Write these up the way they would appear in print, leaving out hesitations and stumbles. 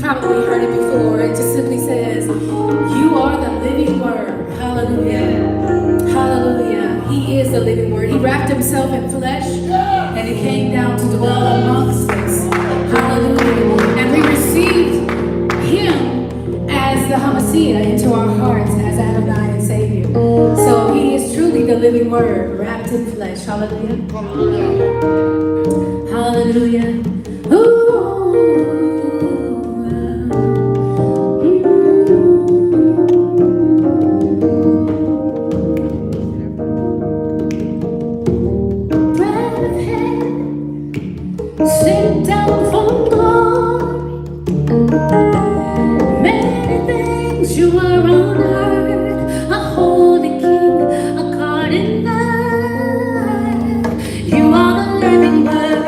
probably heard it before. It just simply says, you are the living word. Hallelujah. Hallelujah. He is the living word. He wrapped himself in flesh and he came down to dwell amongst us. Hallelujah. And we received him as the Hamashiach into our hearts as Adonai and Savior. So he is truly the living word wrapped in flesh. Hallelujah. Hallelujah. Bread of heaven, sent down from glory. Many things you are on earth, a holy king, a God in earth. You are the living word.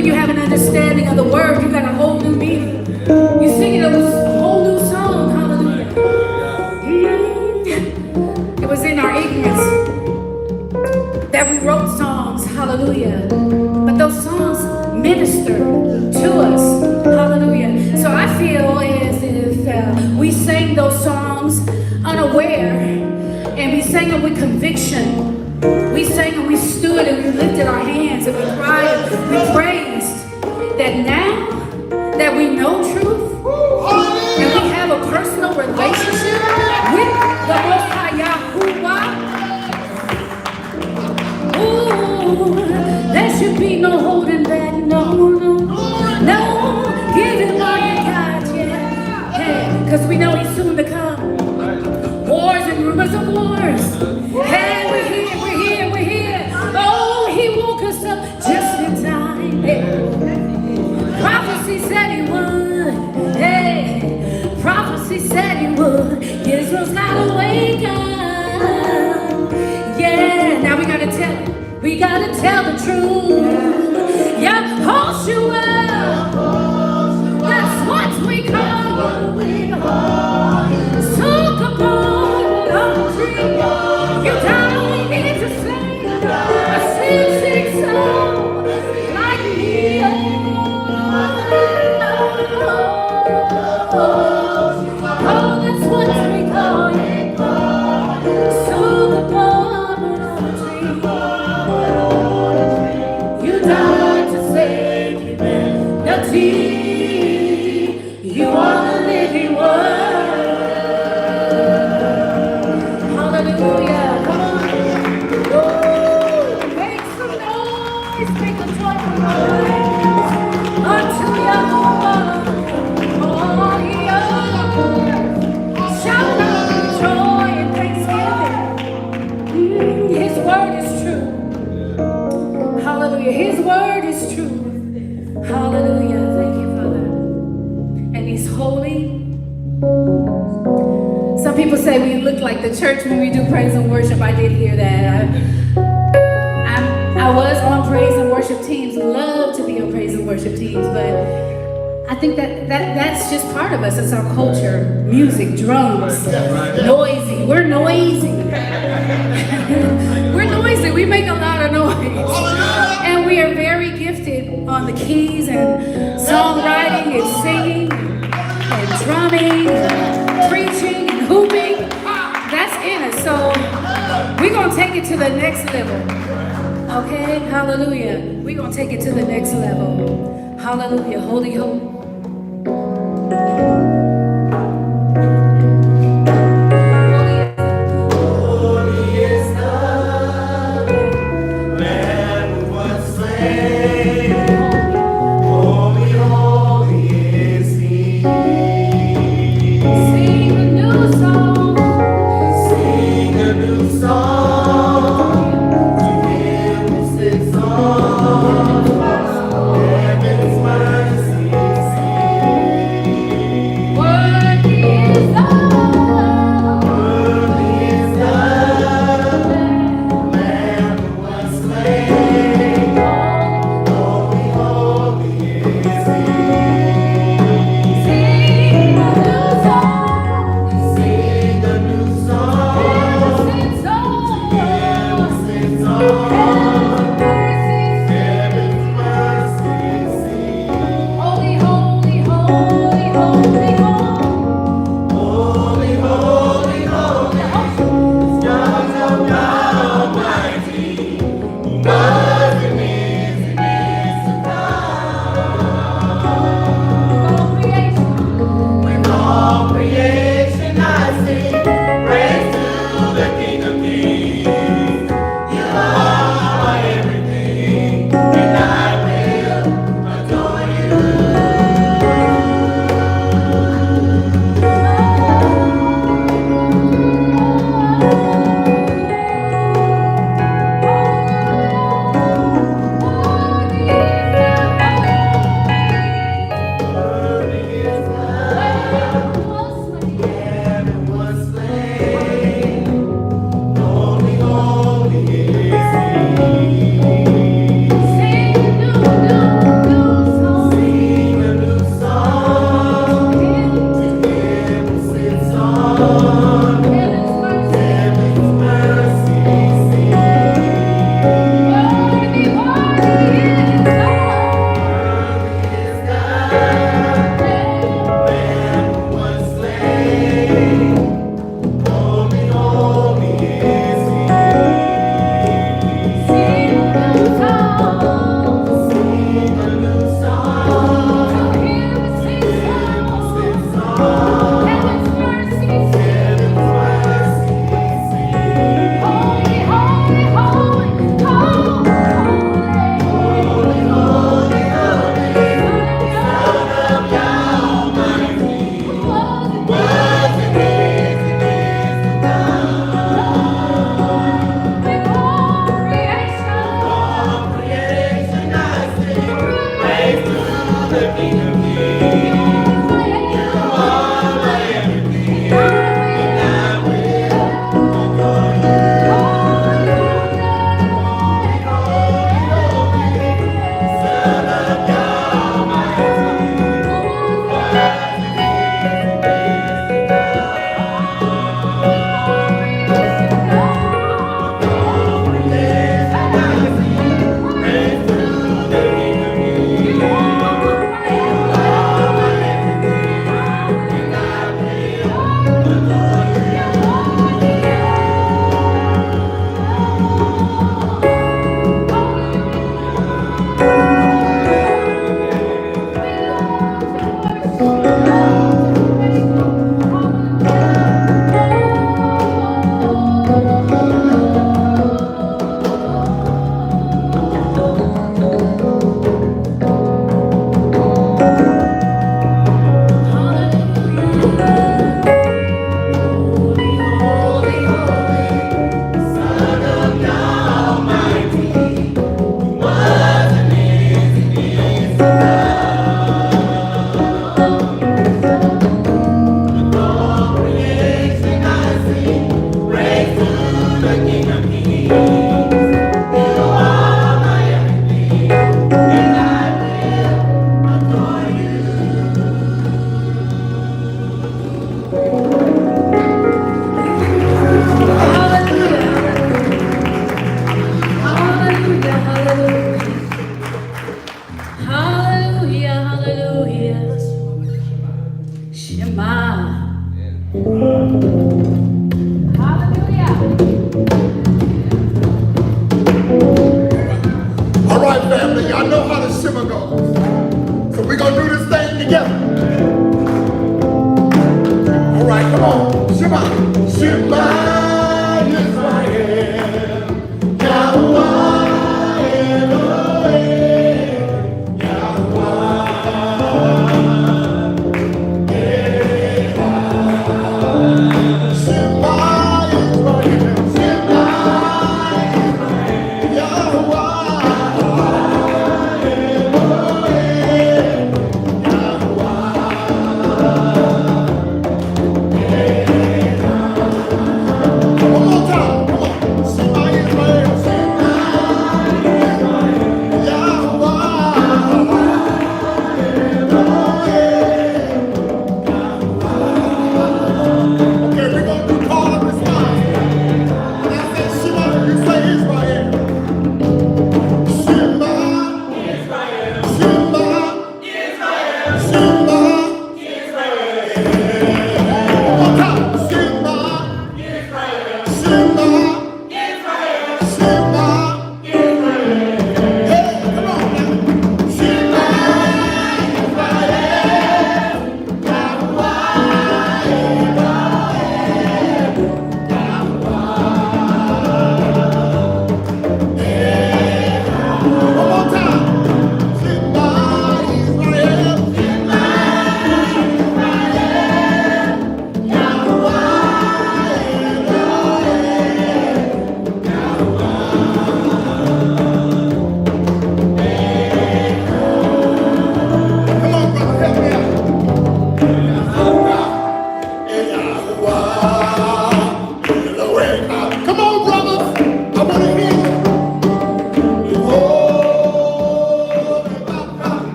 when you have an understanding of the word, you got a whole new meaning. You sing a whole new song. Hallelujah. It was in our ignorance that we wrote songs. Hallelujah. But those songs minister to us. Hallelujah. So I feel as if we sang those songs unaware, and we sang them with conviction. We sang and we stood and we lifted our hands and we cried and we praised. That now that we know truth and we have a personal relationship with the Most High Yahuwah, ooh, there should be no holding back, no. Give it all you got, yeah. Because we know He's soon to come. Wars and rumors of wars. Hey, we're here. Oh, He woke us up just in time. Hey. Prophecy said He would. Hey, prophecy said He would. Israel's gotta wake up. Yeah, now we gotta tell the truth. Yahushua, that's what we call you. Took upon the tree. You died to save a sick soul like me. Oh, that's what we call you. Took upon the tree. You died to save humanity. You are the living word. Hallelujah. Come on. Woo! Make some noise. Make a joyful noise. Unto Yahuwah. Oh, yeah. Shout out with joy and thanksgiving. His word is true. Hallelujah. His word is true. Hallelujah. Thank you, Father. And He's holy. Some people say we look like the church when we do praise and worship. I did hear that. I was on praise and worship teams. Love to be on praise and worship teams, but I think that's just part of us. It's our culture. Music, drums, noisy. We're noisy. We're noisy. We make a lot of noise. And we are very gifted on the keys and songwriting and singing and drumming, preaching and hooping. That's in us. So we're going to take it to the next level. Okay? Hallelujah. We're going to take it to the next level. Hallelujah. Holy, holy. Sing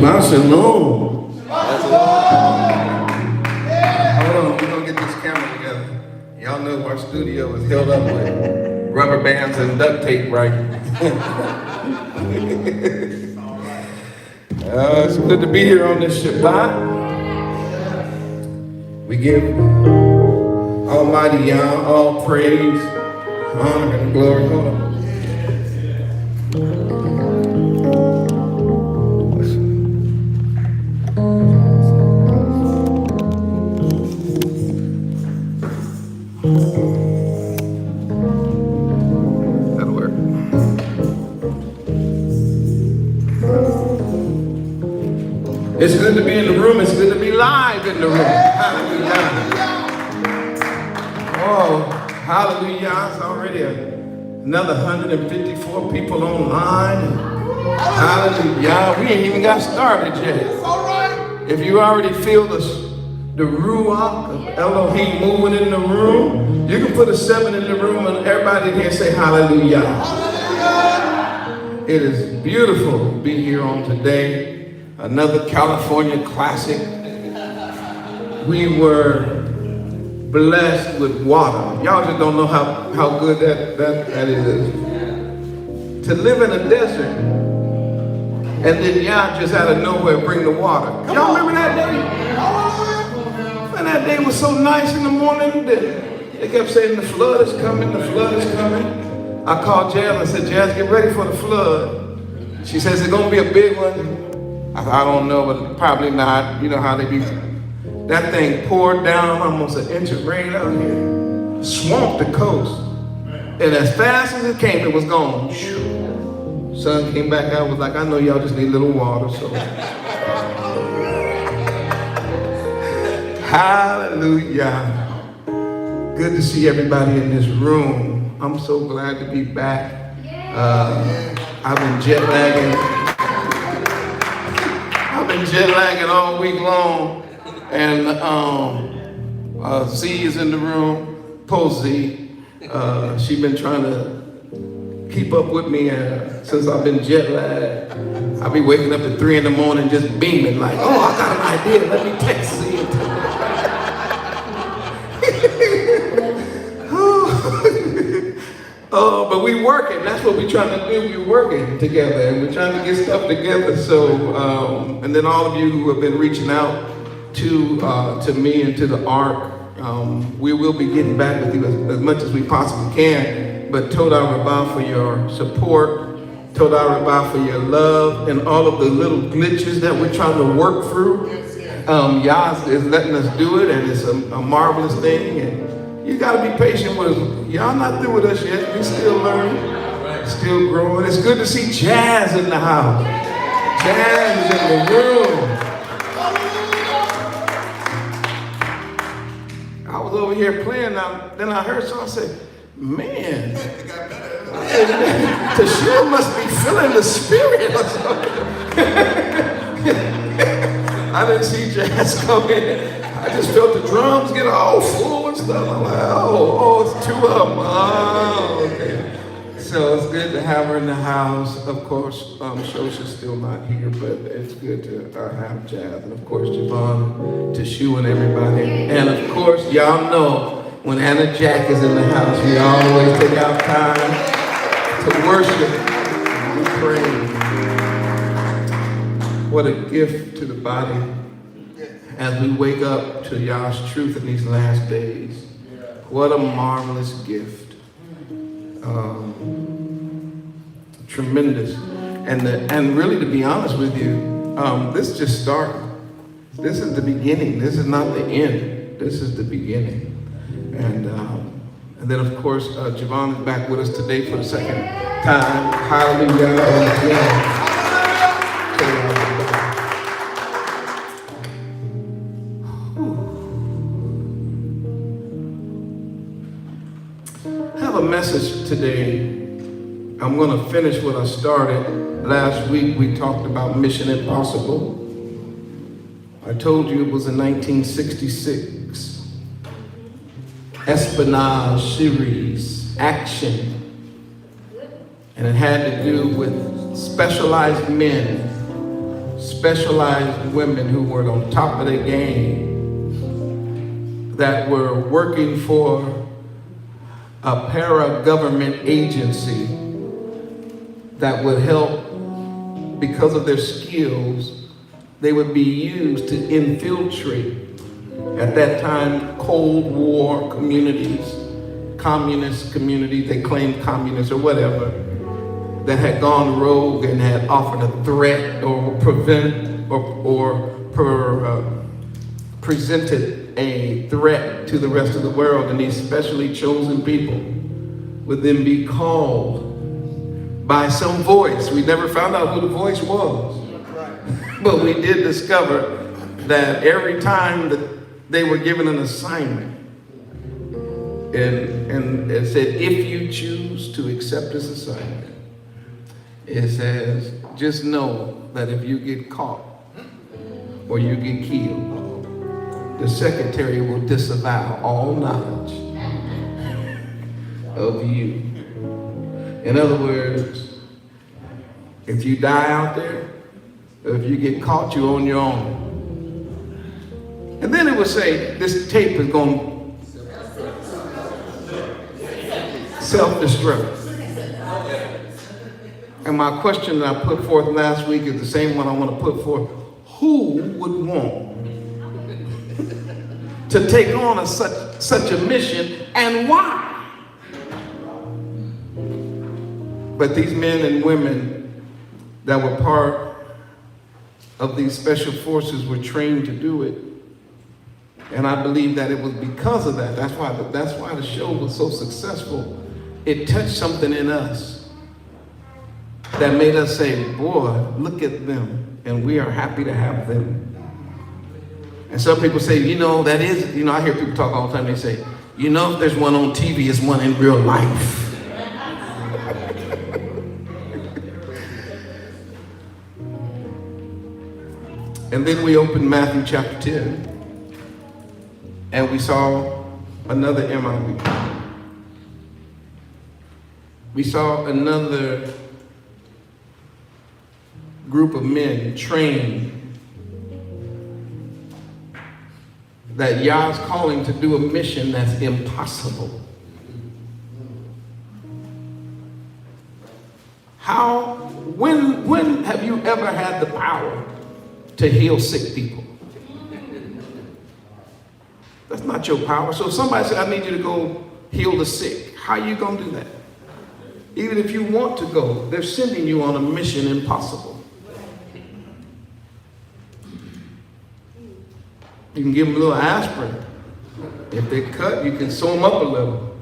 Shabbat Shalom. Hold on, we're going to get this camera together. Y'all know our studio is held up with rubber bands and duct tape, right? It's good to be here on this Shabbat. We give Almighty Yah all praise, honor, and glory. Hold on. That'll work. It's good to be in the room. It's good to be live in the room. Hallelujah. Oh, hallelujah. It's already another 154 people online. Hallelujah. We ain't even got started yet. If you already feel the Ruach of Elohim moving in the room, you can put a 7 in the room and everybody in here say hallelujah. Hallelujah. It is beautiful to be here on today. Another California classic. We were blessed with water. Y'all just don't know how good that is. To live in a desert and then y'all just out of nowhere bring the water. Y'all remember that day? And that day was so nice in the morning that they kept saying the flood is coming, the flood is coming. I called Jazz and said, Jazz, get ready for the flood. She says it's gonna be a big one. I don't know, but probably not. You know how they be. That thing poured down almost an inch of rain out here, swamped the coast. And as fast as it came, it was gone. Sun came back out, was like, I know y'all just need a little water, so. Hallelujah. Good to see everybody in this room. I'm so glad to be back. I've been jet lagging all week long. And Z is in the room, Posey. She's been trying to keep up with me since I've been jet lagged. I'll be waking up at 3 in the morning just beaming like, oh, I got an idea, let me text Z. But we working. That's what we're trying to do. We're working together and we're trying to get stuff together. So, and then all of you who have been reaching out to me and to the ARK, we will be getting back with you as much as we possibly can. But Toda Rabbah for your support, Toda Rabbah for your love, and all of the little glitches that we're trying to work through. Yah is letting us do it, and it's a marvelous thing. And you got to be patient with us. Y'all not through with us yet. We still learning, still growing. It's good to see Jazz in the house. Jazz is in the room. I was over here playing, then I heard someone say, man, Tashir must be feeling the spirit or something. I didn't see Jazz come in. I just felt the drums get all full and stuff. I'm like, oh, it's 2 of them. Oh, okay. So it's good to have her in the house. Of course, Shosha's still not here, but it's good to have Jazz. And of course, Javon, Teshu, and everybody. And of course, y'all know when Annah Jack is in the house, we always take out time to worship and pray. What a gift to the body as we wake up to Yah's truth in these last days. What a marvelous gift. Tremendous. And really, to be honest with you, this just started. This is the beginning. This is not the end. This is the beginning. And then, of course, Javon is back with us today for the second time. Hallelujah. Message today. I'm going to finish what I started. Last week we talked about Mission Impossible. I told you it was in 1966. Espionage series, action. And it had to do with specialized men, specialized women who were on top of their game, that were working for a para-government agency that would help, because of their skills, they would be used to infiltrate, at that time, Cold War communities, communist communities, they claimed communists or whatever, that had gone rogue and had offered a threat or presented a threat to the rest of the world, and these specially chosen people would then be called by some voice. We never found out who the voice was, but we did discover that every time that they were given an assignment, and it said, if you choose to accept this assignment, it says, just know that if you get caught or you get killed, the secretary will disavow all knowledge of you. In other words, if you die out there, or if you get caught, you're on your own. And then it would say, this tape is going to self-destruct. And my question that I put forth last week is the same one I want to put forth. Who would want to take on such a mission, and why? But these men and women that were part of these special forces were trained to do it. And I believe that it was because of that. That's why the show was so successful. It touched something in us that made us say, boy, look at them, and we are happy to have them. And some people say, that is, I hear people talk all the time, they say, if there's one on TV, it's one in real life. And then we opened Matthew chapter 10, and we saw another MIB. We saw another group of men trained that Yah's calling to do a mission that's impossible. When have you ever had the power to heal sick people? That's not your power. So if somebody said, I need you to go heal the sick, how are you going to do that? Even if you want to go, they're sending you on a mission impossible. You can give them a little aspirin. If they cut, you can sew them up a little.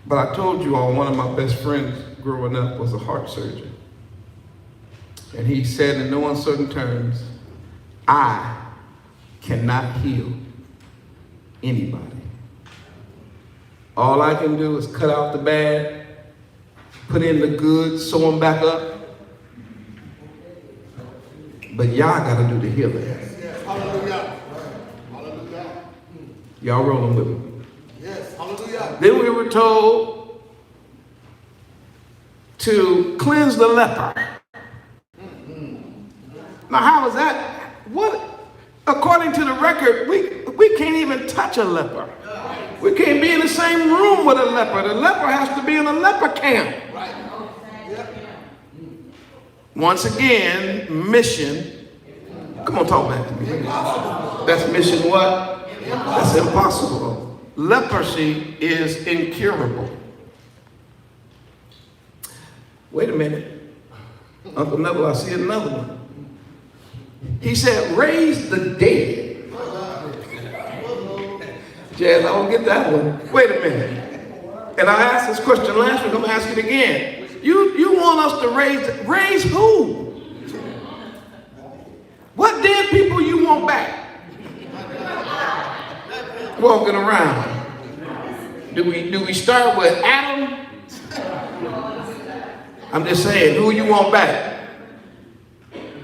But I told you all, one of my best friends growing up was a heart surgeon. And he said in no uncertain terms, I cannot heal anybody. All I can do is cut out the bad, put in the good, sew them back up. But y'all got to do the healing. Hallelujah. Hallelujah. Y'all rolling with me? Yes. Hallelujah. Then we were told to cleanse the leper. Now, how is that? What? According to the record, we can't even touch a leper. We can't be in the same room with a leper. The leper has to be in a leper camp. Right. Once again, mission. Come on, talk back to me. That's mission what? That's impossible. Leprosy is incurable. Wait a minute. Uncle Nabal, I see another one. He said, raise the dead. Jazz, I don't get that one. Wait a minute. And I asked this question last week, I'm gonna ask it again. You want us to raise who? What dead people you want back? Walking around. Do we start with Adam? I'm just saying, who you want back?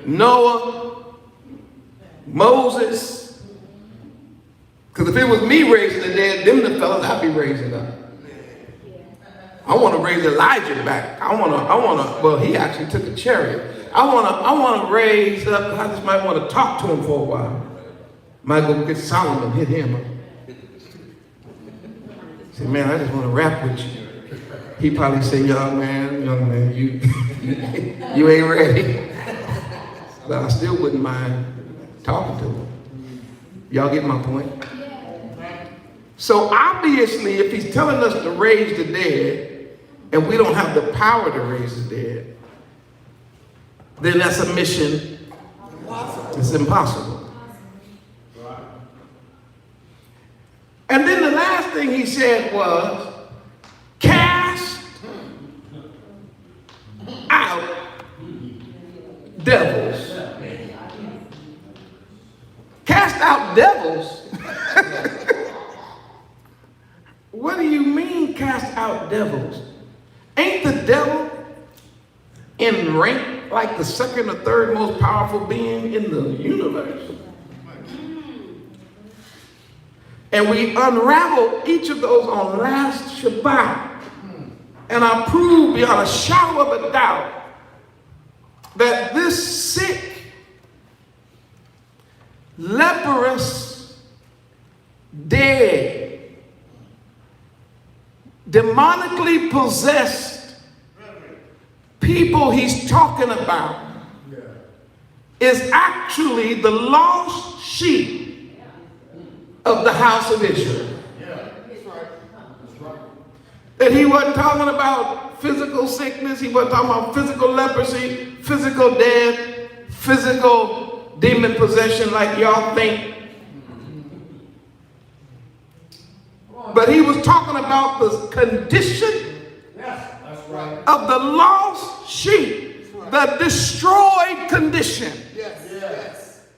Noah? Moses? Because if it was me raising the dead, them the fellas I'd be raising up. I want to raise Elijah back. I want to, well, he actually took a chariot. I want to raise up. I just might want to talk to him for a while. Might go get Solomon, hit him. Say, man, I just want to rap with you. He probably say, young man, you you ain't ready. But I still wouldn't mind talking to him. Y'all get my point? So obviously, if he's telling us to raise the dead, and we don't have the power to raise the dead, then that's a mission. It's impossible. And then the last thing he said was, cast out devils. Cast out devils? What do you mean cast out devils? Ain't the devil in rank like the second or third most powerful being in the universe? And we unraveled each of those on last Shabbat. And I proved beyond a shadow of a doubt that this sick, leprous, dead, demonically possessed people he's talking about is actually the lost sheep of the house of Israel. That he wasn't talking about physical sickness, he wasn't talking about physical leprosy, physical death, physical demon possession like y'all think. But he was talking about the condition of the lost sheep, the destroyed condition.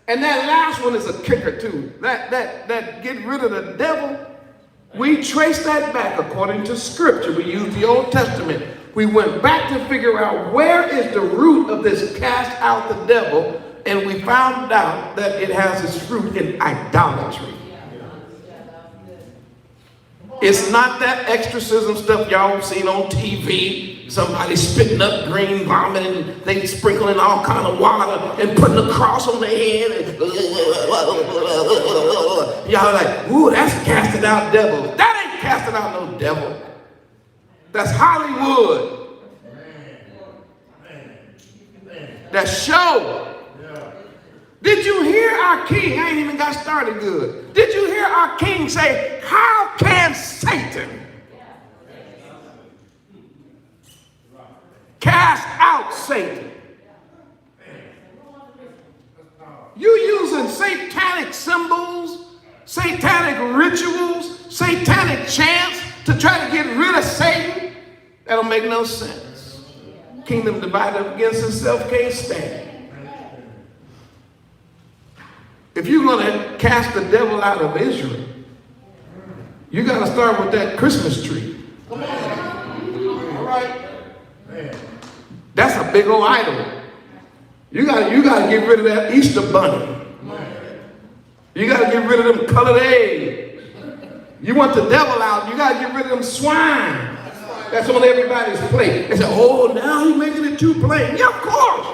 And that last one is a kicker too. That get rid of the devil. We trace that back according to scripture. We used the Old Testament. We went back to figure out where is the root of this cast out the devil, and we found out that it has its root in idolatry. It's not that exorcism stuff y'all seen on TV. Somebody spitting up green vomit and they sprinkling all kind of water and putting a cross on their head. And y'all like, ooh, that's casting out devils. That ain't casting out no devil. That's Hollywood. That's show. Did you hear our king? I ain't even got started good. Did you hear our king say, how can Satan cast out Satan? You using satanic symbols, satanic rituals, satanic chants to try to get rid of Satan? That don't make no sense. Kingdom divided against itself can't stand. If you're going to cast the devil out of Israel, you got to start with that Christmas tree. Come on. All right. That's a big old idol. You got to get rid of that Easter bunny. You got to get rid of them colored eggs. You want the devil out, you got to get rid of them swine. That's on everybody's plate. They say, oh, now he's making it too plain. Yeah, of course.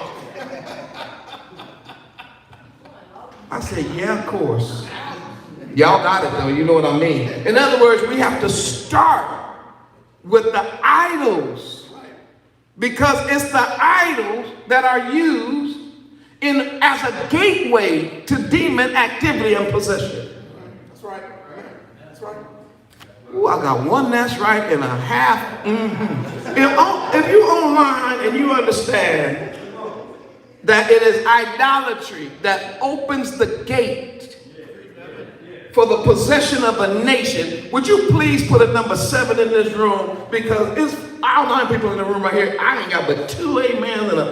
I said, yeah, of course. Y'all got it though, you know what I mean. In other words, we have to start with the idols, because it's the idols that are used as a gateway to demon activity and possession. That's right. That's right. Ooh, I got one that's right and a half. If you online and you understand that it is idolatry that opens the gate for the possession of a nation, would you please put a number 7 in this room? Because it's all 9 people in the room right here. I ain't got but 2 amens and a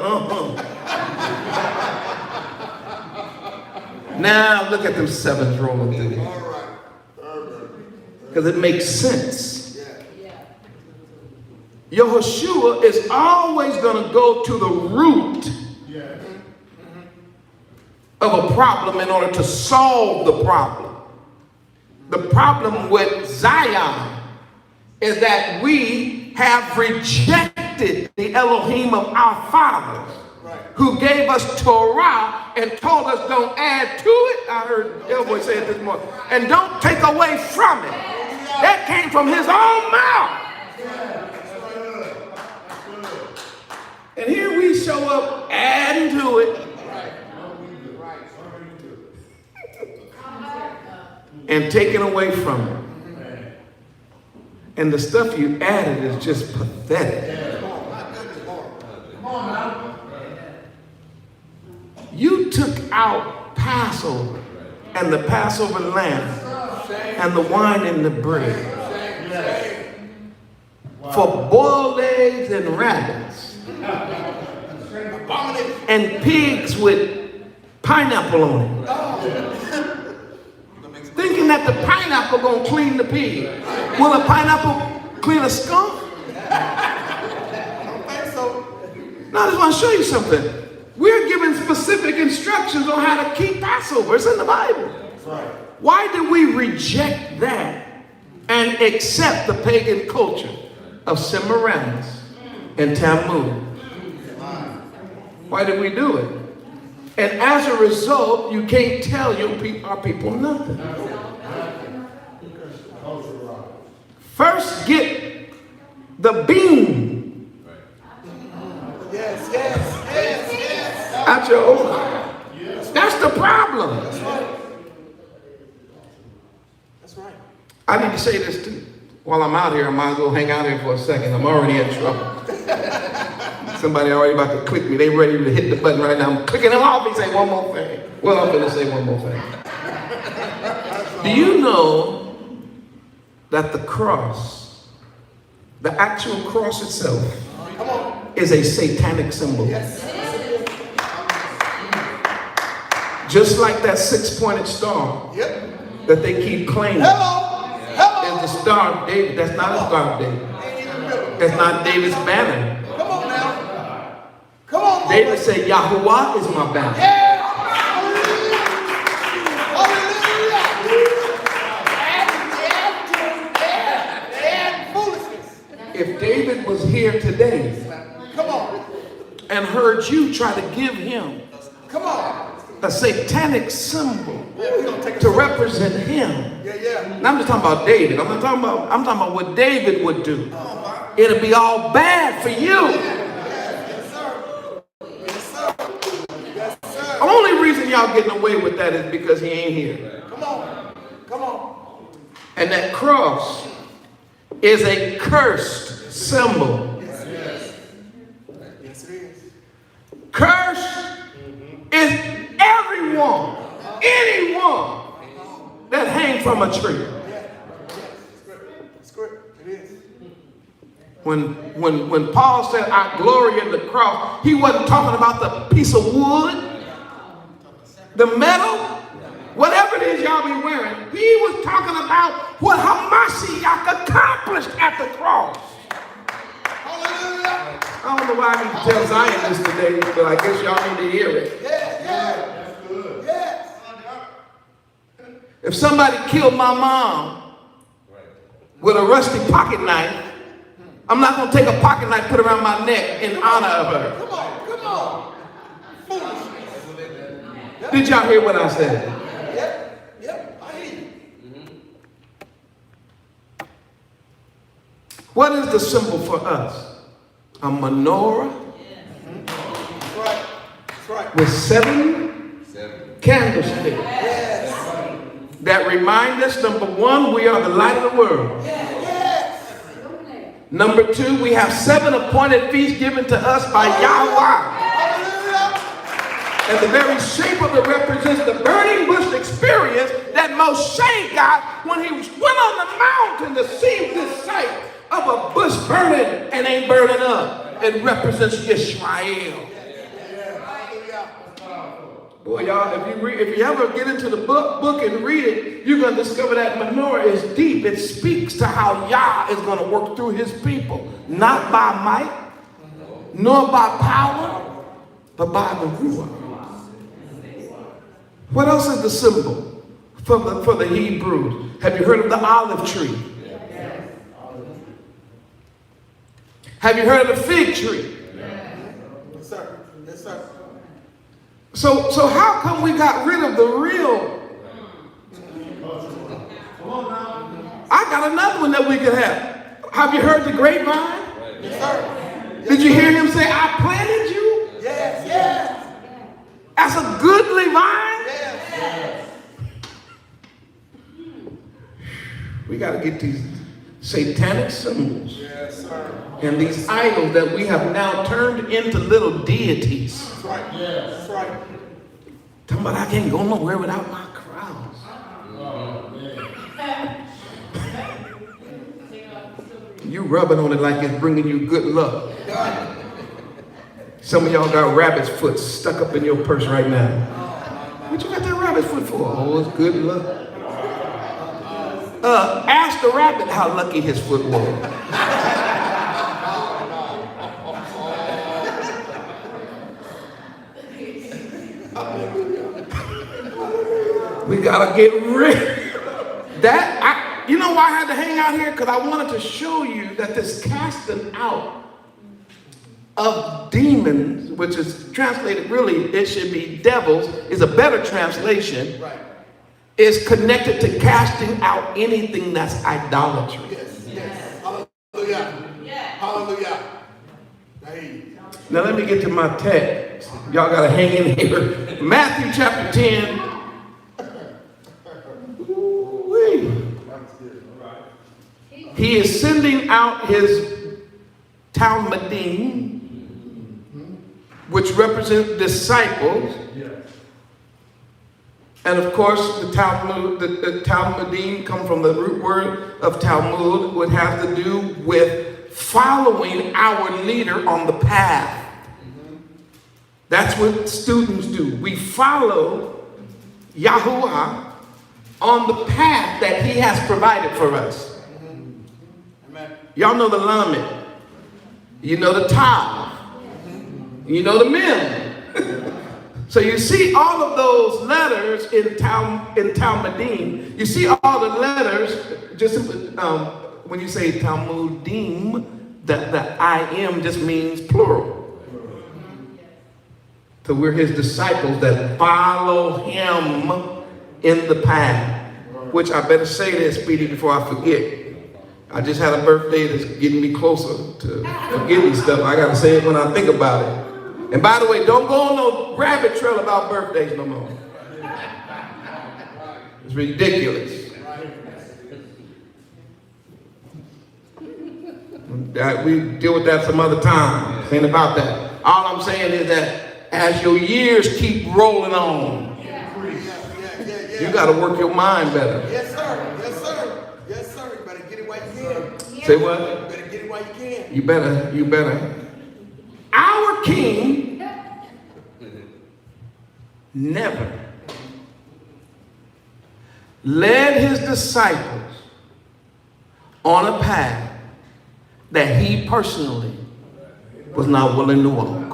Now look at them 7s rolling through there. All right. Because it makes sense. Yahushua is always going to go to the root of a problem in order to solve the problem. The problem with Zion is that we have rejected the Elohim of our fathers. Right. who gave us Torah and told us don't add to it. I heard Elboy say it this morning. And don't take away from it. That came from his own mouth. And here we show up adding to it. And taking away from it. And the stuff you added is just pathetic. You took out Passover and the Passover lamb and the wine and the bread for boiled eggs and rabbits and pigs with pineapple on it. Thinking that the pineapple gonna clean the pig. Will a pineapple clean a skunk? I don't think so. Now I just want to show you something. We're given specific instructions on how to keep Passover. It's in the Bible. That's right. Why did we reject that and accept the pagan culture of Semiramis and Tammuz? Why did we do it? And as a result, you can't tell our people nothing. First, get the bean. Yes, yes, yes, yes. Out your own. That's the problem. That's right. That's right. I need to say this too. While I'm out here, I might as well hang out here for a second. I'm already in trouble. Somebody already about to click me. They ready to hit the button right now. I'm clicking them off. He say one more thing. Well, I'm going to say one more thing. Do you know that the cross, the actual cross itself, is a satanic symbol? Yes. Just like that six-pointed star Yep. that they keep claiming Hello. Hello. is the Star of David. That's not a Star of David. Ain't in the middle. That's not David's banner. Come on now. Come on. David said, Yahuwah is my banner. Yeah. Hallelujah. Hallelujah. And foolishness. If David was here today Come on. and heard you try to give him Come on. a satanic symbol Yeah, we gonna take to represent him. Yeah, yeah. Now I'm just talking about David. I'm talking about what David would do. It'll be all bad for you. Yes, sir. Yes, sir. Yes, sir. The only reason y'all getting away with that is because he ain't here. Come on. Come on. And that cross is a cursed symbol. Yes, it is. Cursed is anyone that hang from a tree. It's good. It is. When Paul said, I glory in the cross, he wasn't talking about the piece of wood, the metal, whatever it is y'all be wearing. He was talking about what Hamashiach accomplished at the cross. Hallelujah. I don't know why I need to tell Zion this today, but I guess y'all need to hear it. Yeah, yeah. That's good. Yes. If somebody killed my mom with a rusty pocket knife, I'm not going to take a pocket knife, put it around my neck in honor of her. Come on. Come on. Foolishness. Did y'all hear what I said? Yep. Yep. I hear you. What is the symbol for us? A menorah That's right. That's right. with seven candlesticks Yes. that remind us, number one, we are the light of the world. Yes. Number two, we have 7 appointed feasts given to us by Yahweh. Hallelujah. And the very shape of it represents the burning bush experience that Moshe got when he went on the mountain to see this sight of a bush burning and ain't burning up. It represents Yisrael. Boy, y'all, if you ever get into the book and read it, you're going to discover that menorah is deep. It speaks to how Yah is going to work through his people. Not by might, nor by power, but by the Ruach. What else is the symbol for the Hebrews? Have you heard of the olive tree? Have you heard of the fig tree? Yes, sir. Yes, sir. So how come we got rid of the real? I got another one that we could have. Have you heard the grapevine? Yes, sir. Did you hear him say, I planted you Yes, yes. as a goodly vine? Yes. We got to get these satanic symbols Yes, sir. and these idols that we have now turned into little deities. That's right. Yes. That's right. Talking about I can't go nowhere without my crowds. You rubbing on it like it's bringing you good luck. Some of y'all got rabbit's foot stuck up in your purse right now. What you got that rabbit's foot for? Oh, it's good luck. Ask the rabbit how lucky his foot was. We gotta get rid of that. You know why I had to hang out here? Because I wanted to show you that this casting out of demons, which is translated really, it should be devils, is a better translation. Right. Is connected to casting out anything that's idolatry. Yes. Yes. Hallelujah. Hallelujah. Hey. Now let me get to my text. Y'all gotta hang in here. Matthew chapter 10. Ooh-wee. He is sending out his Talmudim, which represent disciples. And of course, the Talmudim come from the root word of Talmud, which has to do with following our leader on the path. That's what students do. We follow Yahuwah on the path that he has provided for us. Y'all know the Lamed. You know the Tav. You know the Mem. So you see all of those letters in Talmudim. You see all the letters, just when you say Talmudim, the I am just means plural. So we're his disciples that follow him in the path. Which I better say this, Speedy, before I forget. I just had a birthday that's getting me closer to forgetting stuff. I got to say it when I think about it. And by the way, don't go on no rabbit trail about birthdays no more. It's ridiculous. We deal with that some other time. It ain't about that. All I'm saying is that as your years keep rolling on, you got to work your mind better. Yes, sir. Yes, sir. Yes, sir. You better get it while you can. Say what? You better get it while you can. You better. Our king never led his disciples on a path that he personally was not willing to walk.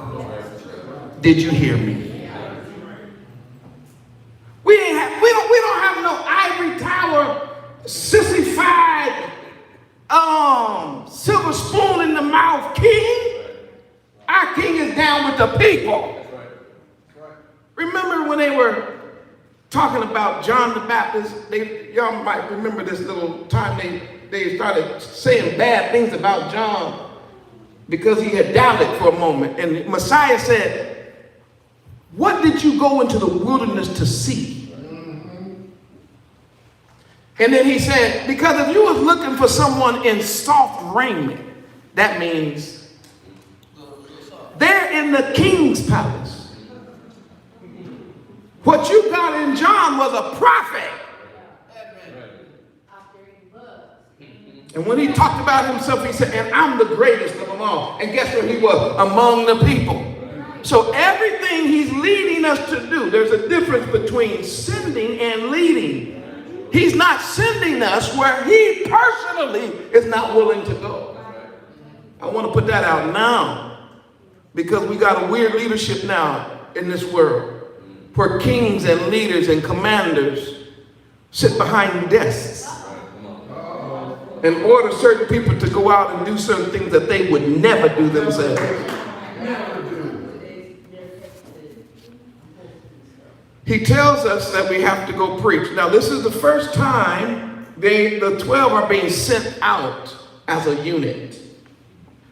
Did you hear me? We don't have no ivory tower, sissified, silver spoon in the mouth king. Our king is down with the people. Remember when they were talking about John the Baptist? Y'all might remember this little time they started saying bad things about John because he had doubted for a moment. And Messiah said, what did you go into the wilderness to see? And then he said, because if you was looking for someone in soft raiment, that means they're in the king's palace. What you got in John was a prophet. And when he talked about himself, he said, and I'm the greatest of them all. And guess what he was? Among the people. So everything he's leading us to do, there's a difference between sending and leading. He's not sending us where he personally is not willing to go. I want to put that out now because we got a weird leadership now in this world where kings and leaders and commanders sit behind desks and order certain people to go out and do certain things that they would never do themselves. he tells us that we have to go preach. Now, this is the first time the 12 are being sent out as a unit.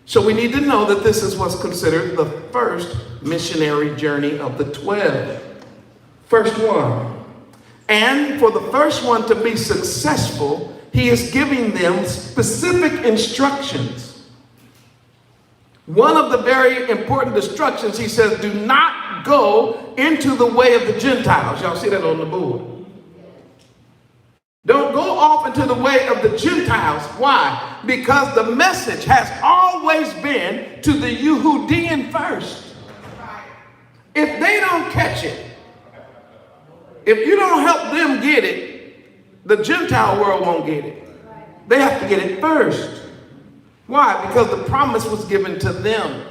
So we need to know that this is what's considered the first missionary journey of the 12. First one. And for the first one to be successful, he is giving them specific instructions. One of the very important instructions, he says, do not go into the way of the Gentiles. Y'all see that on the board. Don't go off into the way of the Gentiles. Why? Because the message has always been to the Yehudim first. If they don't catch it, if you don't help them get it, the Gentile world won't get it. They have to get it first. Why? Because the promise was given to them.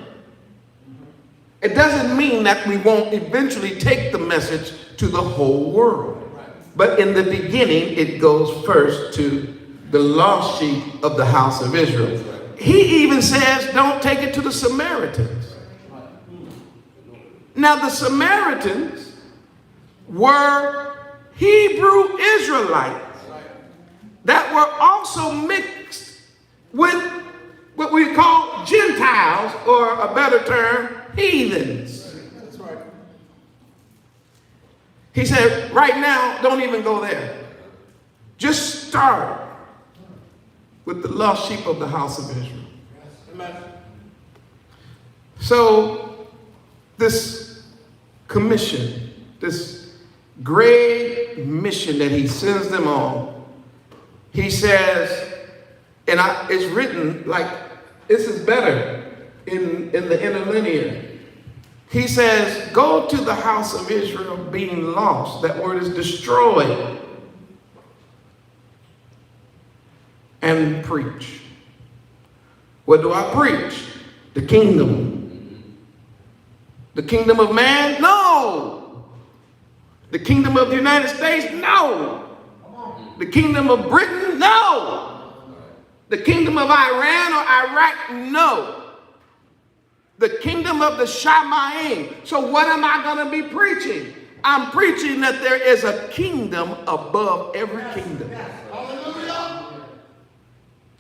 It doesn't mean that we won't eventually take the message to the whole world. But in the beginning, it goes first to the lost sheep of the house of Israel. He even says, don't take it to the Samaritans. Now, the Samaritans were Hebrew Israelites that were also mixed with what we call Gentiles, or a better term, heathens. That's right. He said, right now, don't even go there. Just start with the lost sheep of the house of Israel. Amen. So, this commission, this great mission that he sends them on, he says, and it's written like, this is better in the interlinear. He says, go to the house of Israel being lost. That word is destroyed. And preach. What do I preach? The kingdom. The kingdom of man? No. The kingdom of the United States? No. The kingdom of Britain? No. The kingdom of Iran or Iraq? No. The kingdom of the Shamayim. So what am I going to be preaching? I'm preaching that there is a kingdom above every kingdom.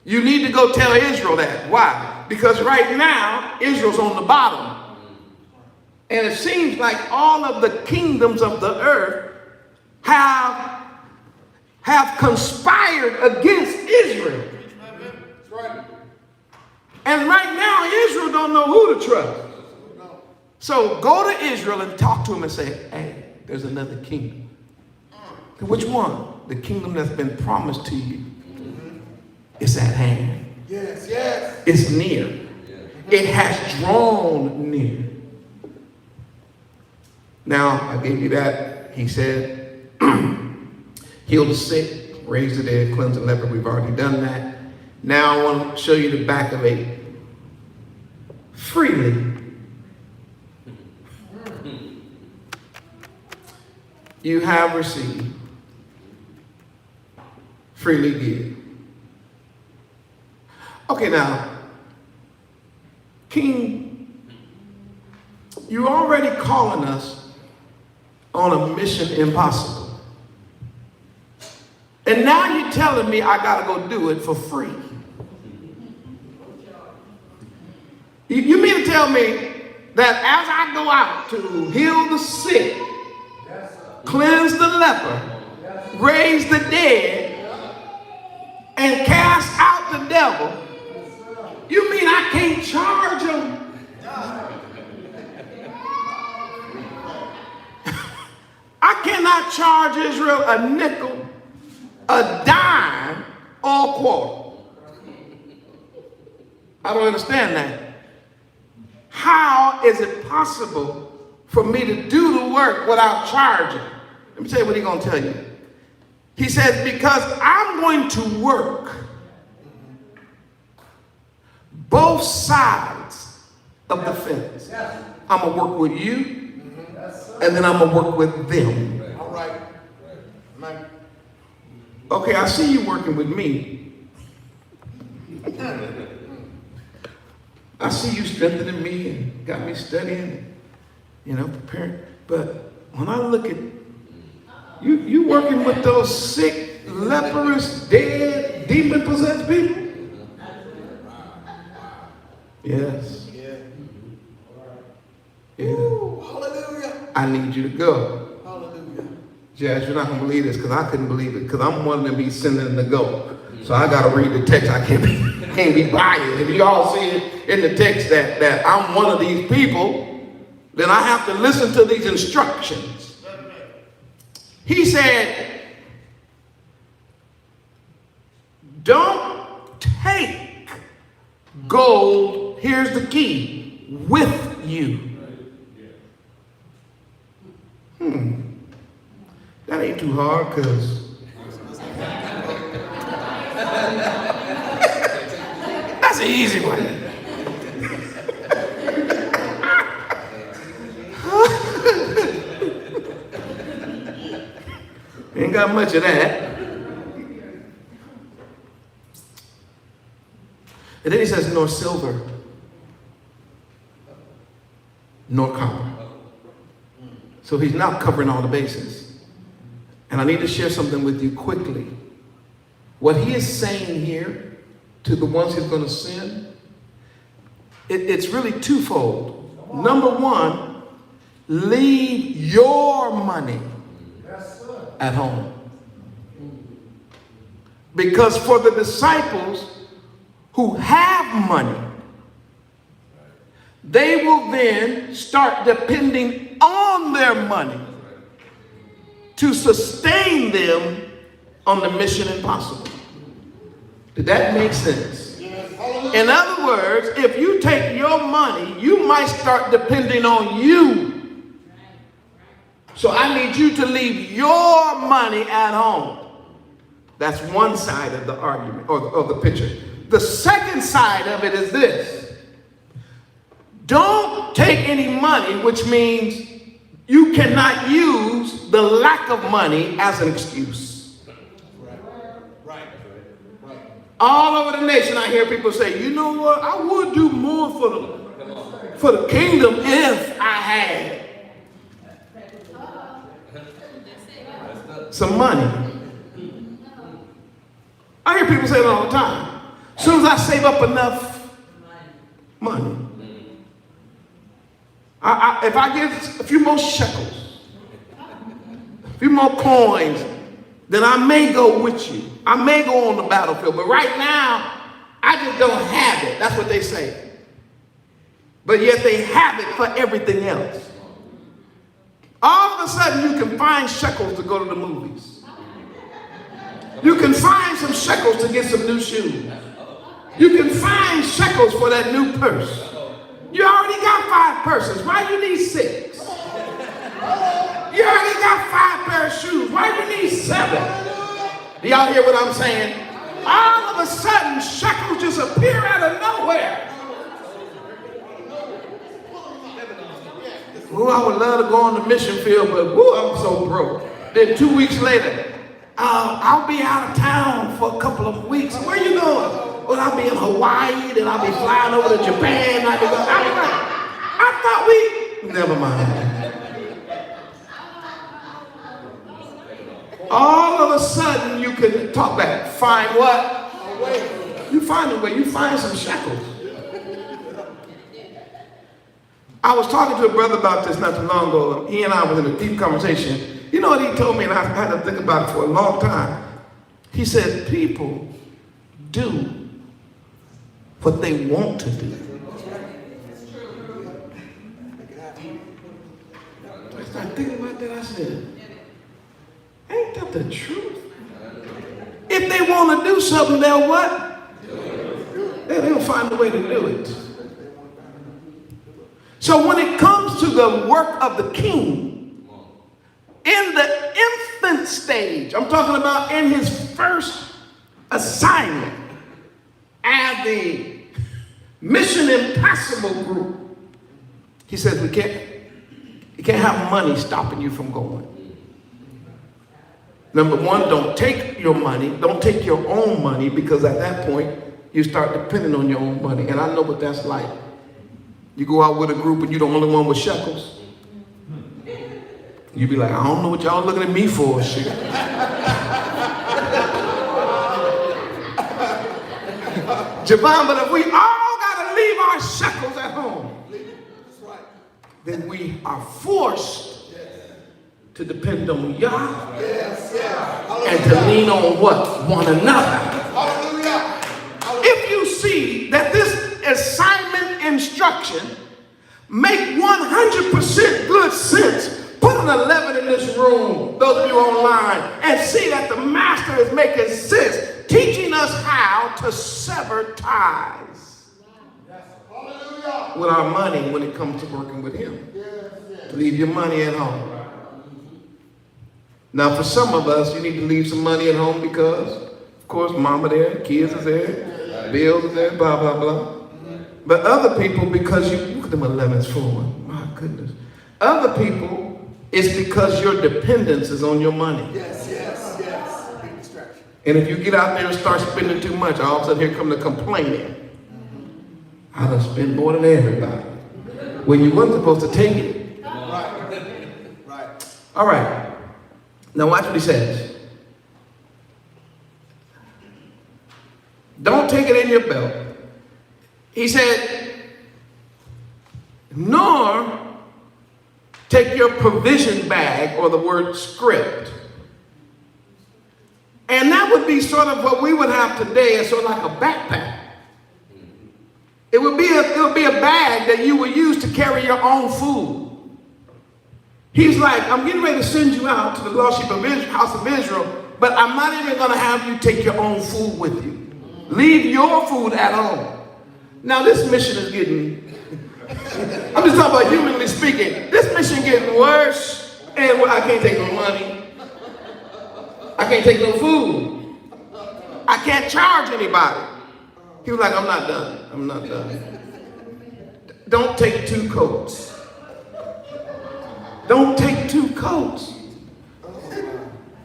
You need to go tell Israel that. Why? Because right now, Israel's on the bottom. And it seems like all of the kingdoms of the earth have conspired against Israel. And right now, Israel don't know who to trust. So go to Israel and talk to him and say, hey, there's another kingdom. Which one? The kingdom that's been promised to you. It's at hand. Yes, yes. It's near. It has drawn near. Now, I gave you that. He said, heal the sick, raise the dead, cleanse the leper. We've already done that. Now I want to show you the back of 8. Freely. You have received. Freely give. Okay, now, King, you're already calling us on a mission impossible. And now you're telling me I got to go do it for free. You mean to tell me that as I go out to heal the sick, cleanse the leper, raise the dead, and cast out the devil, you mean I can't charge them? I cannot charge Israel a nickel, a dime, or a quarter. I don't understand that. How is it possible for me to do the work without charging? Let me tell you what he's going to tell you. He says, because I'm going to work both sides of the fence. I'm going to work with you, and then I'm going to work with them. All right. Okay, I see you working with me. I see you strengthening me and got me studying, preparing. But when I look at You working with those sick, leprous, dead, demon-possessed people? Yes. Yeah. Hallelujah. I need you to go. Hallelujah. Jazz, you're not going to believe this because I couldn't believe it because I'm one of them be sending to go. So I got to read the text. I can't be biased. If you all see it in the text that I'm one of these people, then I have to listen to these instructions. He said, don't take gold, here's the key, with you. That ain't too hard because that's an easy one. Ain't got much of that. And then he says, nor silver, nor copper. So he's now covering all the bases. And I need to share something with you quickly. What he is saying here to the ones he's going to send, it's really twofold. Number one, leave your money at home. Because for the disciples who have money, they will then start depending on their money to sustain them on the mission impossible. Did that make sense? In other words, if you take your money, you might start depending on you. So I need you to leave your money at home. That's one side of the argument or the picture. The second side of it is this. Don't take any money, which means you cannot use the lack of money as an excuse. Right. All over the nation, I hear people say, you know what? I would do more for the kingdom if I had some money. I hear people say that all the time. As soon as I save up enough money, if I get a few more shekels, a few more coins, then I may go with you. I may go on the battlefield. But right now, I just don't have it. That's what they say. But yet they have it for everything else. All of a sudden, you can find shekels to go to the movies. You can find some shekels to get some new shoes. You can find shekels for that new purse. You already got 5 purses. Why do you need 6? You already got 5 pair of shoes. Why do you need 7? Do y'all hear what I'm saying? All of a sudden, shekels just appear out of nowhere. Oh, I would love to go on the mission field, but woo, I'm so broke. Then 2 weeks later, I'll be out of town for a couple of weeks. Where you going? Well, I'll be in Hawaii, then I'll be flying over to Japan. I thought we, never mind. All of a sudden, you can talk back. Find what? A way. You find a way. You find some shekels. I was talking to a brother about this not too long ago. He and I was in a deep conversation. You know what he told me, and I had to think about it for a long time. He said, people do what they want to do. I started thinking about that. I said, ain't that the truth? If they want to do something, they'll what? They'll find a way to do it. So when it comes to the work of the king, in the infant stage, I'm talking about in his first assignment as the Mission Impossible group, he says you can't have money stopping you from going. Number one, don't take your money, don't take your own money, because at that point you start depending on your own money. And I know what that's like. You go out with a group and you're the only one with shekels. You'd be like, I don't know what y'all looking at me for, shit. Javon, but if we all got to leave our shekels at home, then we are forced to depend on Yah and to lean on what? One another. If you see that this assignment instruction make 100% good sense, put an 11 in this room, those of you online, and see that the master is making sense, teaching us how to sever ties with our money when it comes to working with him. Leave your money at home. Now for some of us, you need to leave some money at home because, of course, mama there, kids is there, bills is there, blah, blah, blah. But other people, because you, look at them 11s for, my goodness. Other people, it's because your dependence is on your money. Yes. Big distraction. And if you get out there and start spending too much, all of a sudden here come the complaining. I done spend more than everybody. When you weren't supposed to take it. Right. All right. Now watch what he says. Don't take it in your belt. He said, nor take your provision bag, or the word script. And that would be sort of what we would have today as sort of like a backpack. It would be a bag that you would use to carry your own food. He's like, I'm getting ready to send you out to the lost sheep of Israel, house of Israel, but I'm not even going to have you take your own food with you. Leave your food at home. Now this mission is getting, I'm just talking about humanly speaking, this mission getting worse, and I can't take no money. I can't take no food. I can't charge anybody. He was like, I'm not done. Don't take 2 coats. Don't take 2 coats.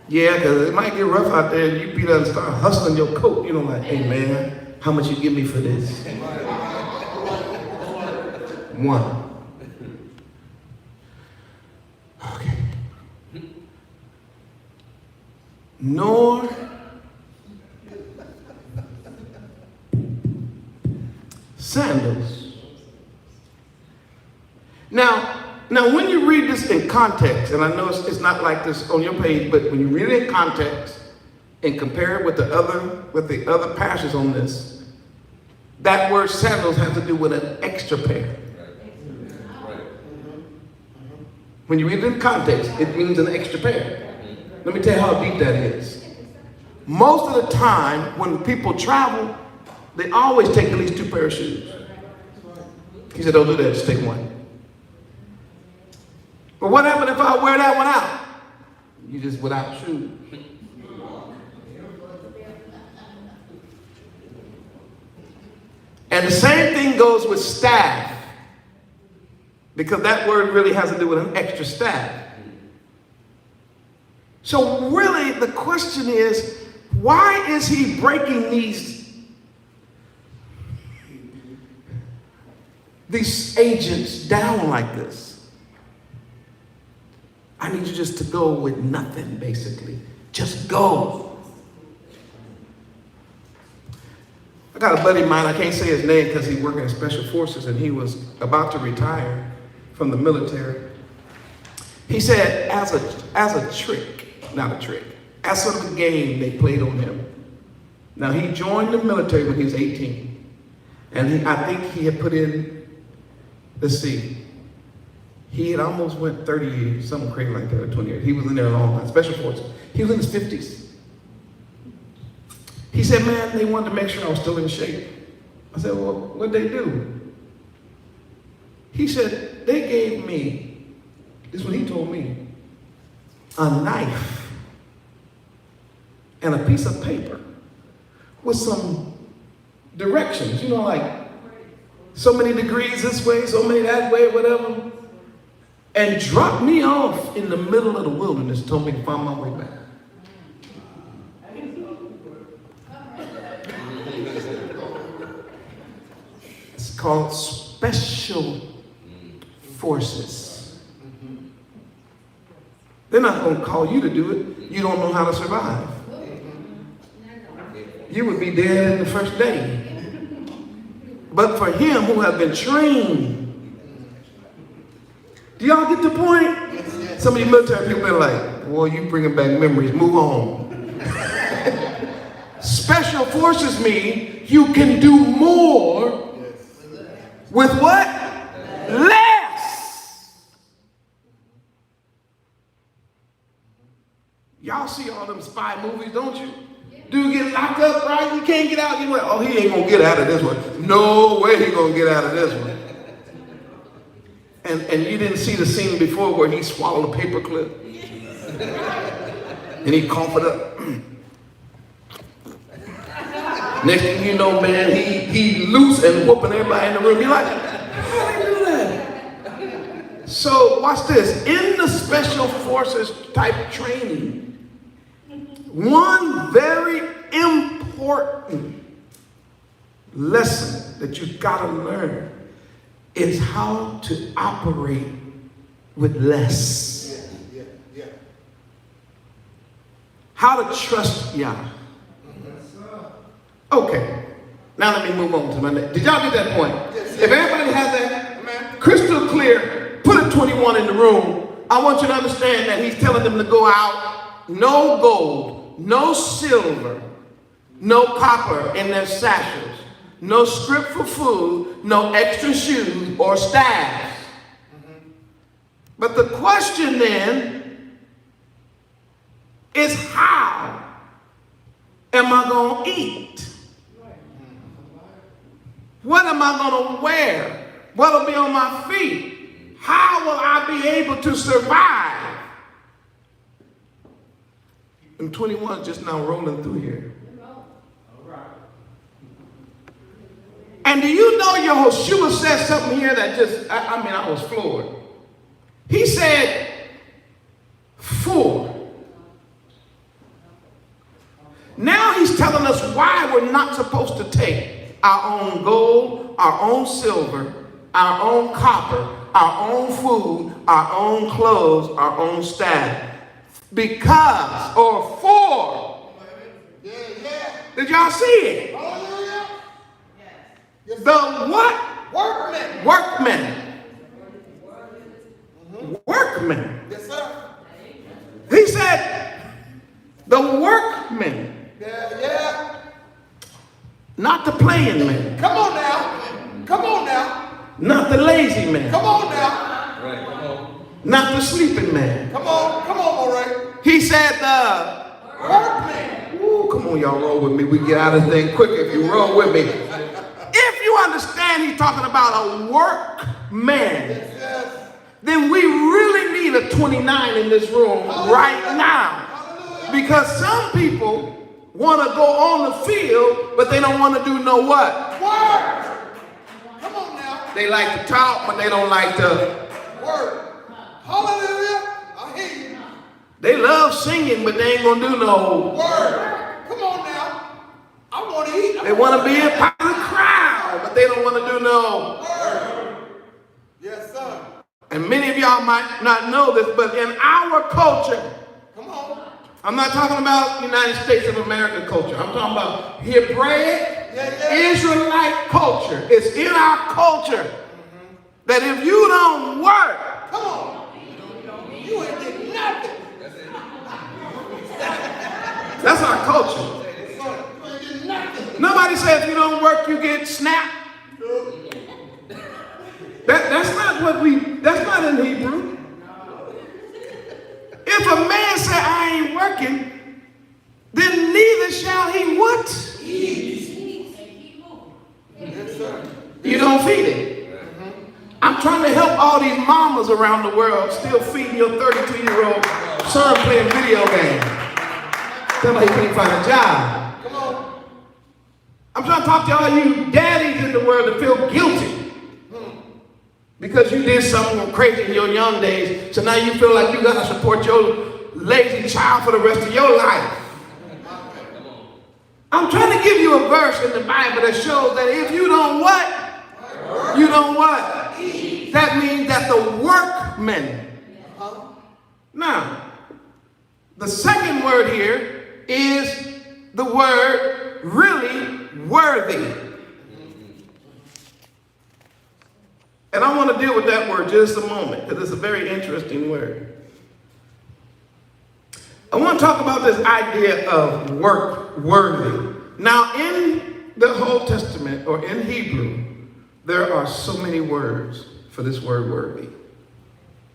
Yeah, because it might get rough out there and you be done start hustling your coat. You know, like, hey man, how much you give me for this? 1. Okay. Nor sandals. Now when you read this in context, and I know it's not like this on your page, but when you read it in context and compare it with the other passages on this, that word sandals has to do with an extra pair. When you read it in context, it means an extra pair. Let me tell you how deep that is. Most of the time, when people travel, they always take at least 2 pairs of shoes. He said, don't do that, just take 1. But what happened if I wear that one out? You just without shoes. And the same thing goes with staff, because that word really has to do with an extra staff. So really the question is, why is he breaking these agents down like this? I need you just to go with nothing, basically. Just go. I got a buddy of mine, I can't say his name because he's working in Special Forces and he was about to retire from the military. He said, as a trick, not a trick, as sort of a game they played on him. Now he joined the military when he was 18. And I think he had put in, let's see, he had almost went 30 years, something crazy like that, or 20 years. He was in there a long time, Special Forces. He was in his 50s. He said, man, they wanted to make sure I was still in shape. I said, well, what'd they do? He said, they gave me, this is what he told me, a knife and a piece of paper with some directions, you know, like so many degrees this way, so many that way, whatever. And dropped me off in the middle of the wilderness, told me to find my way back. It's called Special Forces. not going to call you to do it. You don't know how to survive. You would be dead in the first day. But for him who have been trained, do y'all get the point? Some of you military people are like, well, you bringing back memories, move on. Special forces mean you can do more with what? Less. Y'all see all them spy movies, don't you? Dude get locked up, right? He can't get out. You went, oh, he ain't gonna get out of this one. No way he gonna get out of this one. And you didn't see the scene before where he swallowed a paperclip and he coughed it up. Next thing you know, man, he loose and whooping everybody in the room. You're like, how did he do that? So watch this. In the special forces type training, one very important lesson that you've got to learn is how to operate with less. Yeah. How to trust Yah. Okay, now let me move on to my next. Did y'all get that point? Yes, if everybody has that crystal clear, put a 21 in the room. I want you to understand that he's telling them to go out, no gold, no silver, no copper in their sashes, no scrip for food, no extra shoes or staffs. But the question then is, how am I going to eat? What am I going to wear? What will be on my feet? How will I be able to survive? And 21 just now rolling through here. And do you know Yehoshua said something here that just, I was floored. He said, 4. Now he's telling us why we're not supposed to take our own gold, our own silver, our own copper, our own food, our own clothes, our own staff. Because, or for. Yeah. Did y'all see it? Hallelujah. Yes. The what? Workmen. Workmen. Yes, sir. He said, the workmen. Yeah. Not the playing man. Come on now. Not the lazy man. Come on now. Right, come on. Not the sleeping man. Come on, all right. He said the Workman. Ooh, come on, y'all, roll with me. We get out of this thing quick if you roll with me. If you understand he's talking about a workman, Yes. then we really need a 29 in this room right now. Because some people want to go on the field, but they don't want to do no what? Work. Come on now. They like to talk, but they don't like to Work. Hallelujah. I hear you. They love singing, but they ain't gonna do no Work. Come on now. I want to eat. They want to be a part of the crowd, but they don't want to do no Work. Yes, sir. And many of y'all might not know this, but in our culture, Come on. I'm not talking about United States of America culture. I'm talking about Hebraic, Israelite culture. It's in our culture that if you don't work, Come on. You ain't getting nothing. that's our culture. You ain't getting nothing. Nobody says if you don't work, you get snapped. That's not in Hebrew. If a man say I ain't working, then neither shall he what? Eat. Yes, sir. You don't feed it. I'm trying to help all these mamas around the world still feeding your 32-year-old son playing video games. Tell me he can't find a job. Come on. I'm trying to talk to all you daddies in the world that feel guilty because you did something crazy in your young days, so now you feel like you got to support your lazy child for the rest of your life. I'm trying to give you a verse in the Bible that shows that if you don't what? You don't what? That means that the workmen. Now, The second word here is the word really worthy. And I want to deal with that word just a moment because it's a very interesting word. I want to talk about this idea of work worthy. Now, in the Old Testament or in Hebrew, there are so many words for this word worthy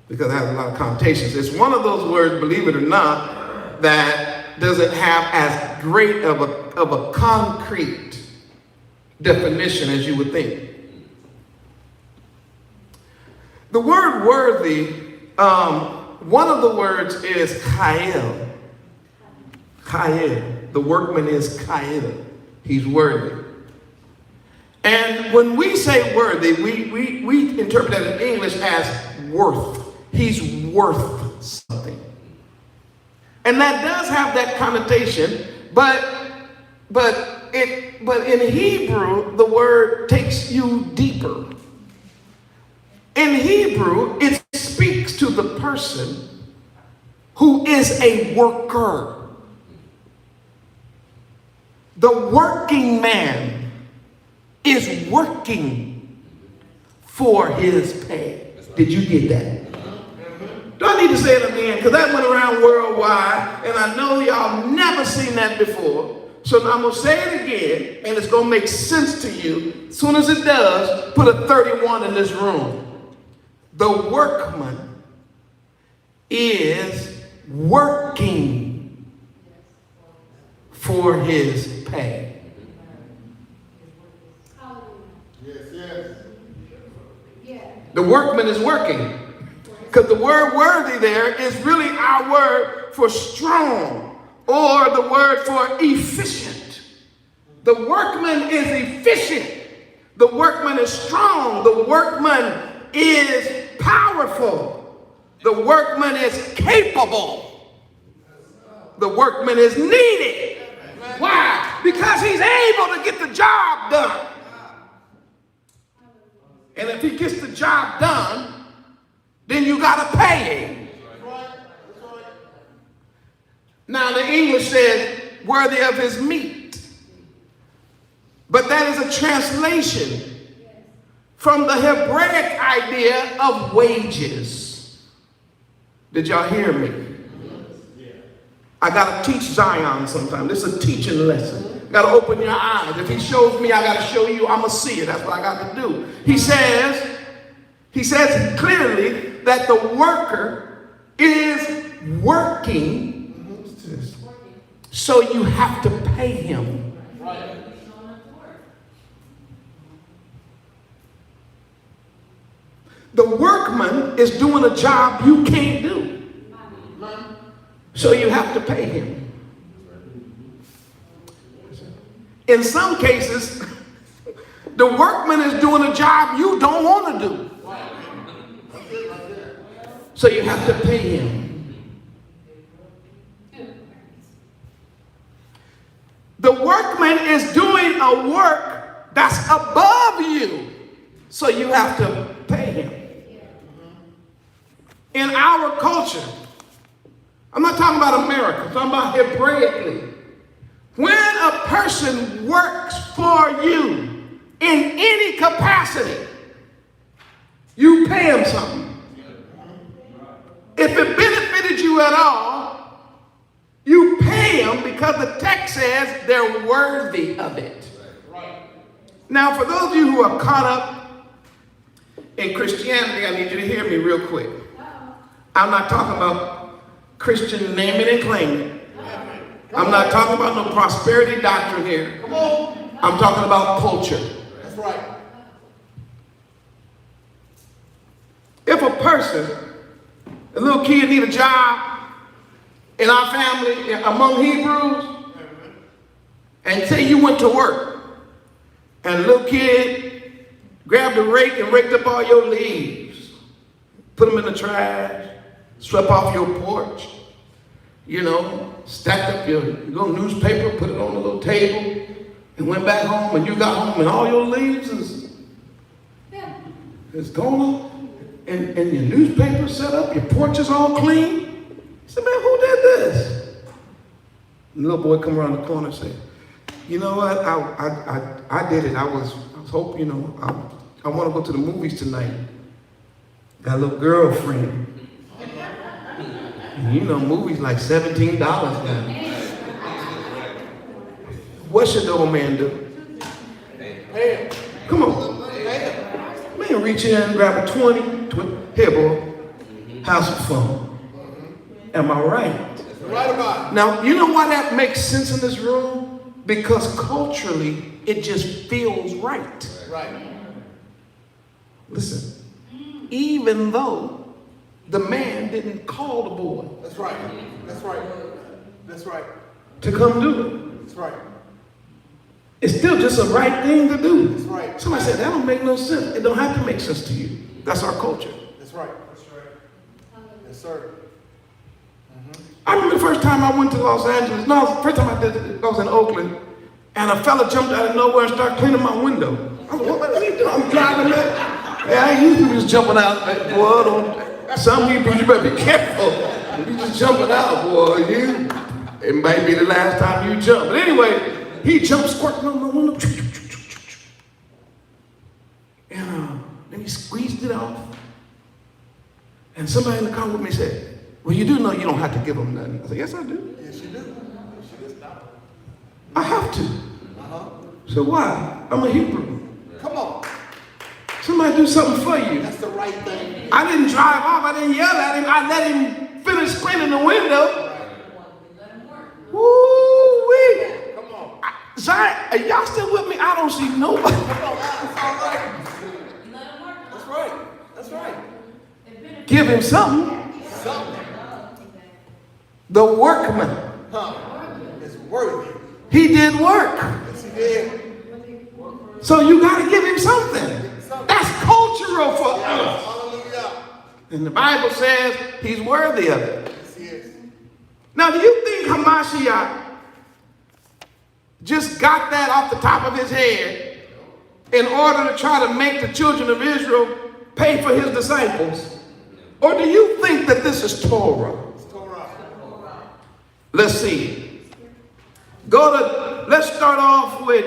because it has a lot of connotations. It's one of those words, believe it or not, that doesn't have as great of a concrete definition as you would think. The word worthy, one of the words is chayil. Chayil. The workman is chayil. He's worthy. And when we say worthy, we interpret that in English as worth. He's worth something. And that does have that connotation, but in Hebrew, the word takes you deeper. In Hebrew, it speaks to the person who is a worker. The working man is working for his pay. Did you get that? Do I need to say it again? Because that went around worldwide, and I know y'all never seen that before. So I'm going to say it again, and it's going to make sense to you. As soon as it does, put a 31 in this room. The workman is working for his pay. The workman is working. Because the word worthy there is really our word for strong or the word for efficient. The workman is efficient. The workman is strong. The workman is powerful. The workman is capable. The workman is needed. Why? Because he's able to get the job done. And if he gets the job done, then you got to pay him. Now the English says worthy of his meat. But that is a translation from the Hebraic idea of wages. Did y'all hear me? I got to teach Zion sometime. This is a teaching lesson. Got to open your eyes. If he shows me, I got to show you. I'm going to see it. That's what I got to do. He says clearly that the worker is working, so you have to pay him. The workman is doing a job you can't do, so you have to pay him. In some cases, the workman is doing a job you don't want to do, so you have to pay him. The workman is doing a work that's above you, so you have to pay him. In our culture, I'm not talking about America, I'm talking about Hebraically. When a person works for you in any capacity, you pay them something. If it benefited you at all, you pay them because the text says they're worthy of it. Now, for those of you who are caught up in Christianity, I need you to hear me real quick. I'm not talking about Christian name it and claim it. I'm not talking about no prosperity doctrine here. I'm talking about culture. That's right. If a person, a little kid need a job in our family, among Hebrews, and say you went to work, and a little kid grabbed a rake and raked up all your leaves, put them in the trash, swept off your porch, stacked up your little newspaper, put it on the little table, and went back home, and you got home and all your leaves is gone, and your newspaper set up, your porch is all clean. I said, man, who did this? The little boy come around the corner and say, you know what, I did it. I was hoping, you know, I want to go to the movies tonight. Got a little girlfriend. And you know, movies like $17 now. What should the old man do? Hey, come on. Man, reach in and grab a 20. Here, boy. Have some fun. Am I right? Right about it. Now, you know why that makes sense in this room? Because culturally, it just feels right. Right. Listen, even though the man didn't call the boy. That's right. That's right. That's right. To come do it. That's right. It's still just a right thing to do. That's right. Somebody said, that don't make no sense. It don't have to make sense to you. That's our culture. That's right. That's right. Yes, sir. I remember the first time I went to Los Angeles. No, the first time I did it, I was in Oakland. And a fella jumped out of nowhere and started cleaning my window. I was like, what are you doing? I'm driving that. Yeah, I used to just jumping out. Like, boy, some people, you better be careful. You just jumping out, boy. It might be the last time you jump. But anyway, he jumped squirting on my window. And then he squeezed it off. And somebody in the car with me said, well, you do know you don't have to give them nothing. I said, yes, I do. Yes, you do. Yes, you do. I have to. So why? I'm a Hebrew. Come on. Somebody do something for you. That's the right thing. I didn't drive off. I didn't yell at him. I let him finish cleaning the window. Woo-wee. Come on. Zion, are y'all still with me? I don't see nobody. Come on. That's all right. That's right. That's right. Give him something. Something. The workman. It's worthy. He did work. Yes, he did. So you got to give him something. That's cultural for us. Hallelujah. And the Bible says he's worthy of it. Yes, he is. Now, do you think Hamashiach just got that off the top of his head in order to try to make the children of Israel pay for his disciples? Or do you think that this is Torah? It's Torah. Let's see. Let's start off with,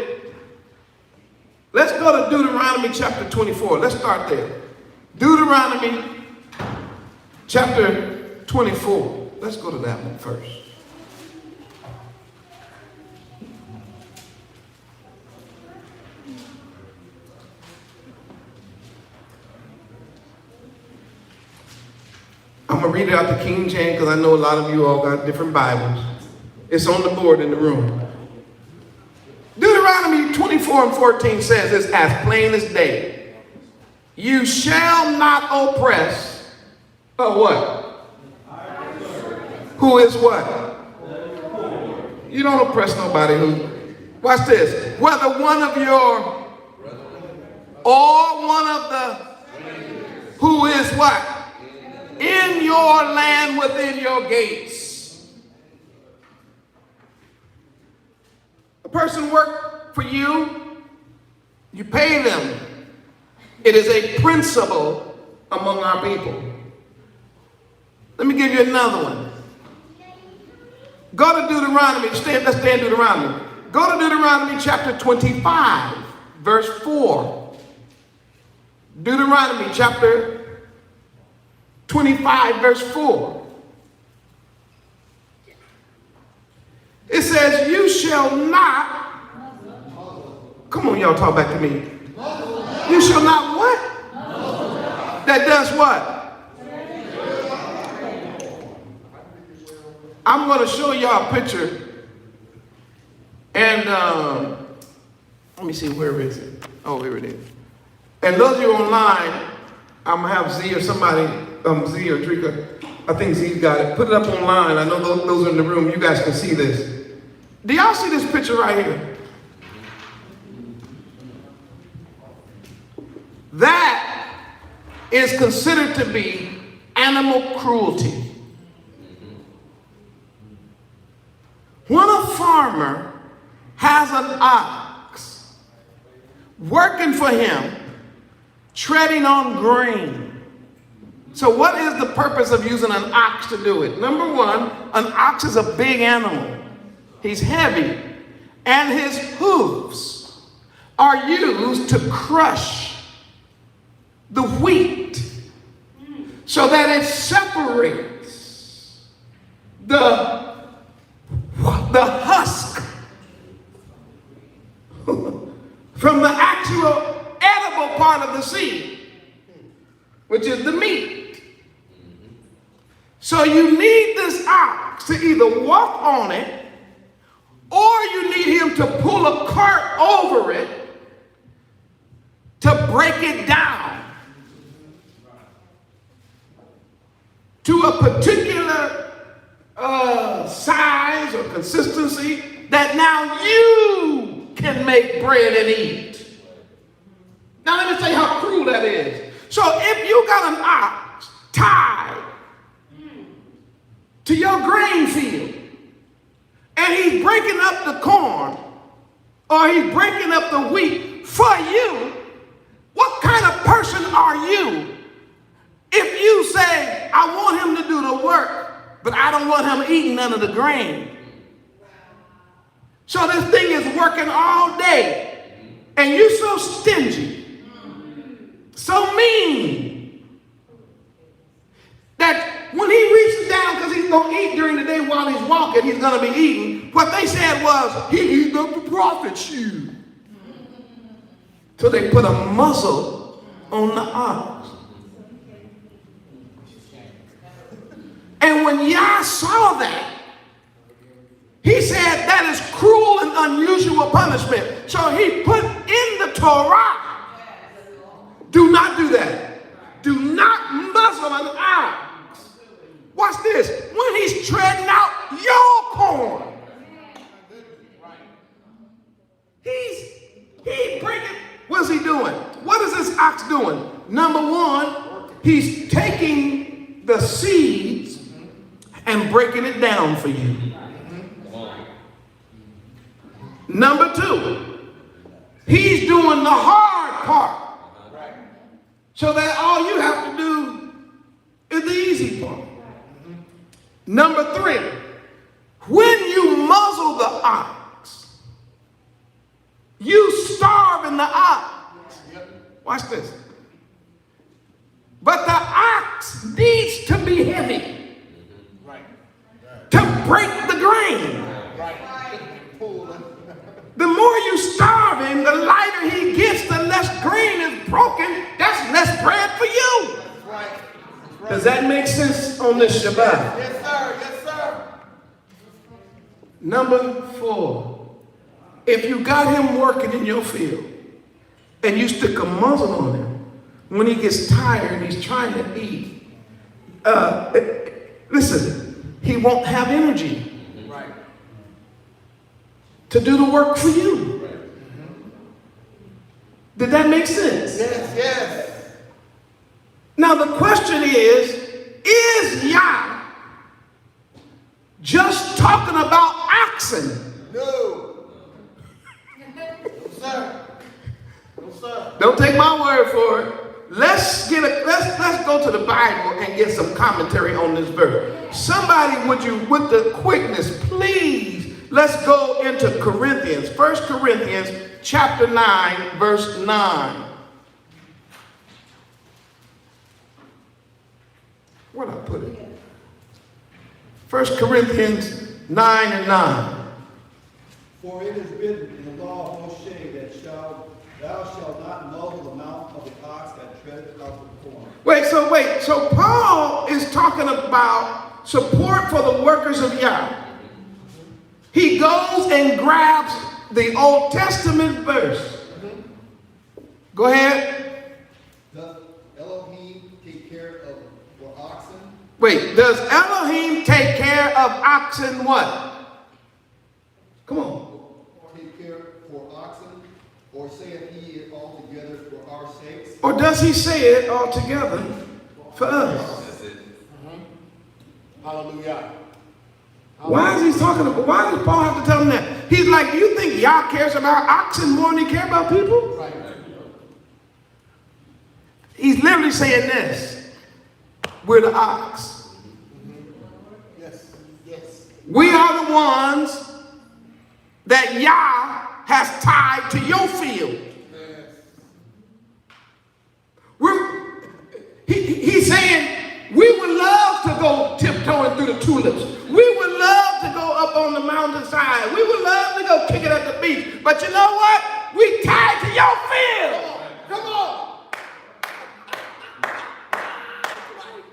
let's go to Deuteronomy chapter 24. Let's start there. Deuteronomy chapter 24. Let's go to that one first. I'm going to read it out the King James because I know a lot of you all got different Bibles. It's on the board in the room. Deuteronomy 24:14 says it's as plain as day. You shall not oppress, what? Who is what? You don't oppress nobody who, watch this, whether one of your, or one of the, who is what? In your land within your gates. A person work for you, you pay them. It is a principle among our people. Let me give you another one. Go to Deuteronomy, let's stay in Deuteronomy. Go to Deuteronomy chapter 25, verse 4. Deuteronomy chapter 25, verse 4. It says, you shall not, come on y'all, talk back to me. You shall not what? That does what? I'm going to show y'all a picture. And let me see, where is it? Oh, here it is. And those of you online, I'm going to have Z or somebody, Z or Drika, I think Z's got it. Put it up online. I know those are in the room. You guys can see this. Do y'all see this picture right here? That is considered to be animal cruelty. When a farmer has an ox working for him, treading on grain. So what is the purpose of using an ox to do it? Number one, an ox is a big animal. He's heavy. And his hooves are used to crush the wheat so that it separates the husk from the actual edible part of the seed, which is the meat. So you need this ox to either walk on it, or you need him to pull a cart over it to break it down to a particular size or consistency that now you can make bread and eat. Now let me tell you how cruel that is. So if you got an ox tied to your grain field and he's breaking up the corn or he's breaking up the wheat for you, what kind of person are you if you say, I want him to do the work, but I don't want him eating none of the grain? So this thing is working all day, and you're so stingy, so mean, that when he reaches down, because he's going to eat during the day while he's walking, he's going to be eating, what they said was, he eats up the prophet's shoe. So they put a muzzle on the ox. And when Yah saw that, he said that is cruel and unusual punishment. So he put in the Torah, do not do that. Do not muzzle an ox. Watch this. When he's treading out your corn, he's bringing, what's he doing? What is this ox doing? Number one, he's taking the seeds and breaking it down for you. Number two, he's doing the hard part so that all you have to do is the easy part. Number three, when you muzzle the ox, you starving the ox. Watch this. But the ox needs to be heavy to break the grain. The more you starve him, the lighter he gets, the less grain is broken. That's less bread for you. That's right. Does that make sense on this Shabbat? Yes, sir. Yes, sir. Number four, if you got him working in your field and you stick a muzzle on him, when he gets tired and he's trying to eat, listen, he won't have energy to do the work for you. Did that make sense? Yes, yes. Now the question is Yah just talking about oxen? No. No, sir. No, sir. Don't take my word for it. Let's go to the Bible and get some commentary on this verse. Somebody, would you, with the quickness, please, let's go into Corinthians. 1 Corinthians chapter 9, verse 9. Where'd I put it? 1 Corinthians 9 and 9. For it is written in the law of Moshe that thou shalt not muzzle the mouth of the ox that treadeth out the corn. Wait. So Paul is talking about support for the workers of Yah. He goes and grabs the Old Testament verse. Go ahead. Does Elohim take care of for oxen? Wait, does Elohim take care of oxen what? Come on. Take care for oxen, or saith he it altogether for our sakes? Or does he say it altogether for us? That's it. Hallelujah. Why is he talking about, why does Paul have to tell them that? He's like, you think Yah cares about oxen more than he cares about people? Right. He's literally saying this. We're the ox. Yes. Yes. We are the ones that Yah has tied to your field. He's saying, we would love to go tiptoeing through the tulips. We would love to go up on the mountainside. We would love to go kick it at the beach. But you know what? We tied to your field. Come on.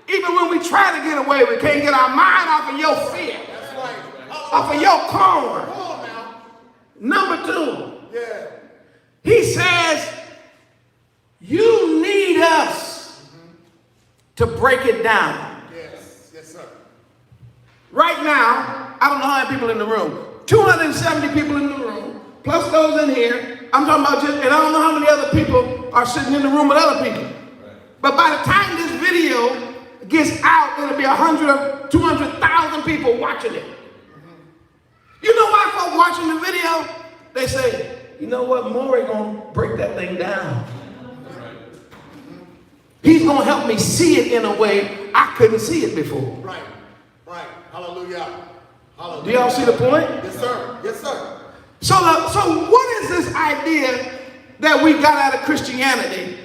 Even when we try to get away, we can't get our mind off of your field. That's right. Off of your corn. Come on now. Number two, Yeah. he says, you need us to break it down. Yes. Yes, sir. Right now, I don't know how many people in the room. 270 people in the room, plus those in here. I'm talking about and I don't know how many other people are sitting in the room with other people. But by the time this video gets out, it'll be 100 or 200,000 people watching it. You know why folks watching the video? They say, you know what, Maury gonna break that thing down. He's gonna help me see it in a way I couldn't see it before. Right. Right. Hallelujah. Hallelujah. Do y'all see the point? Yes, sir. Yes, sir. So what is this idea that we got out of Christianity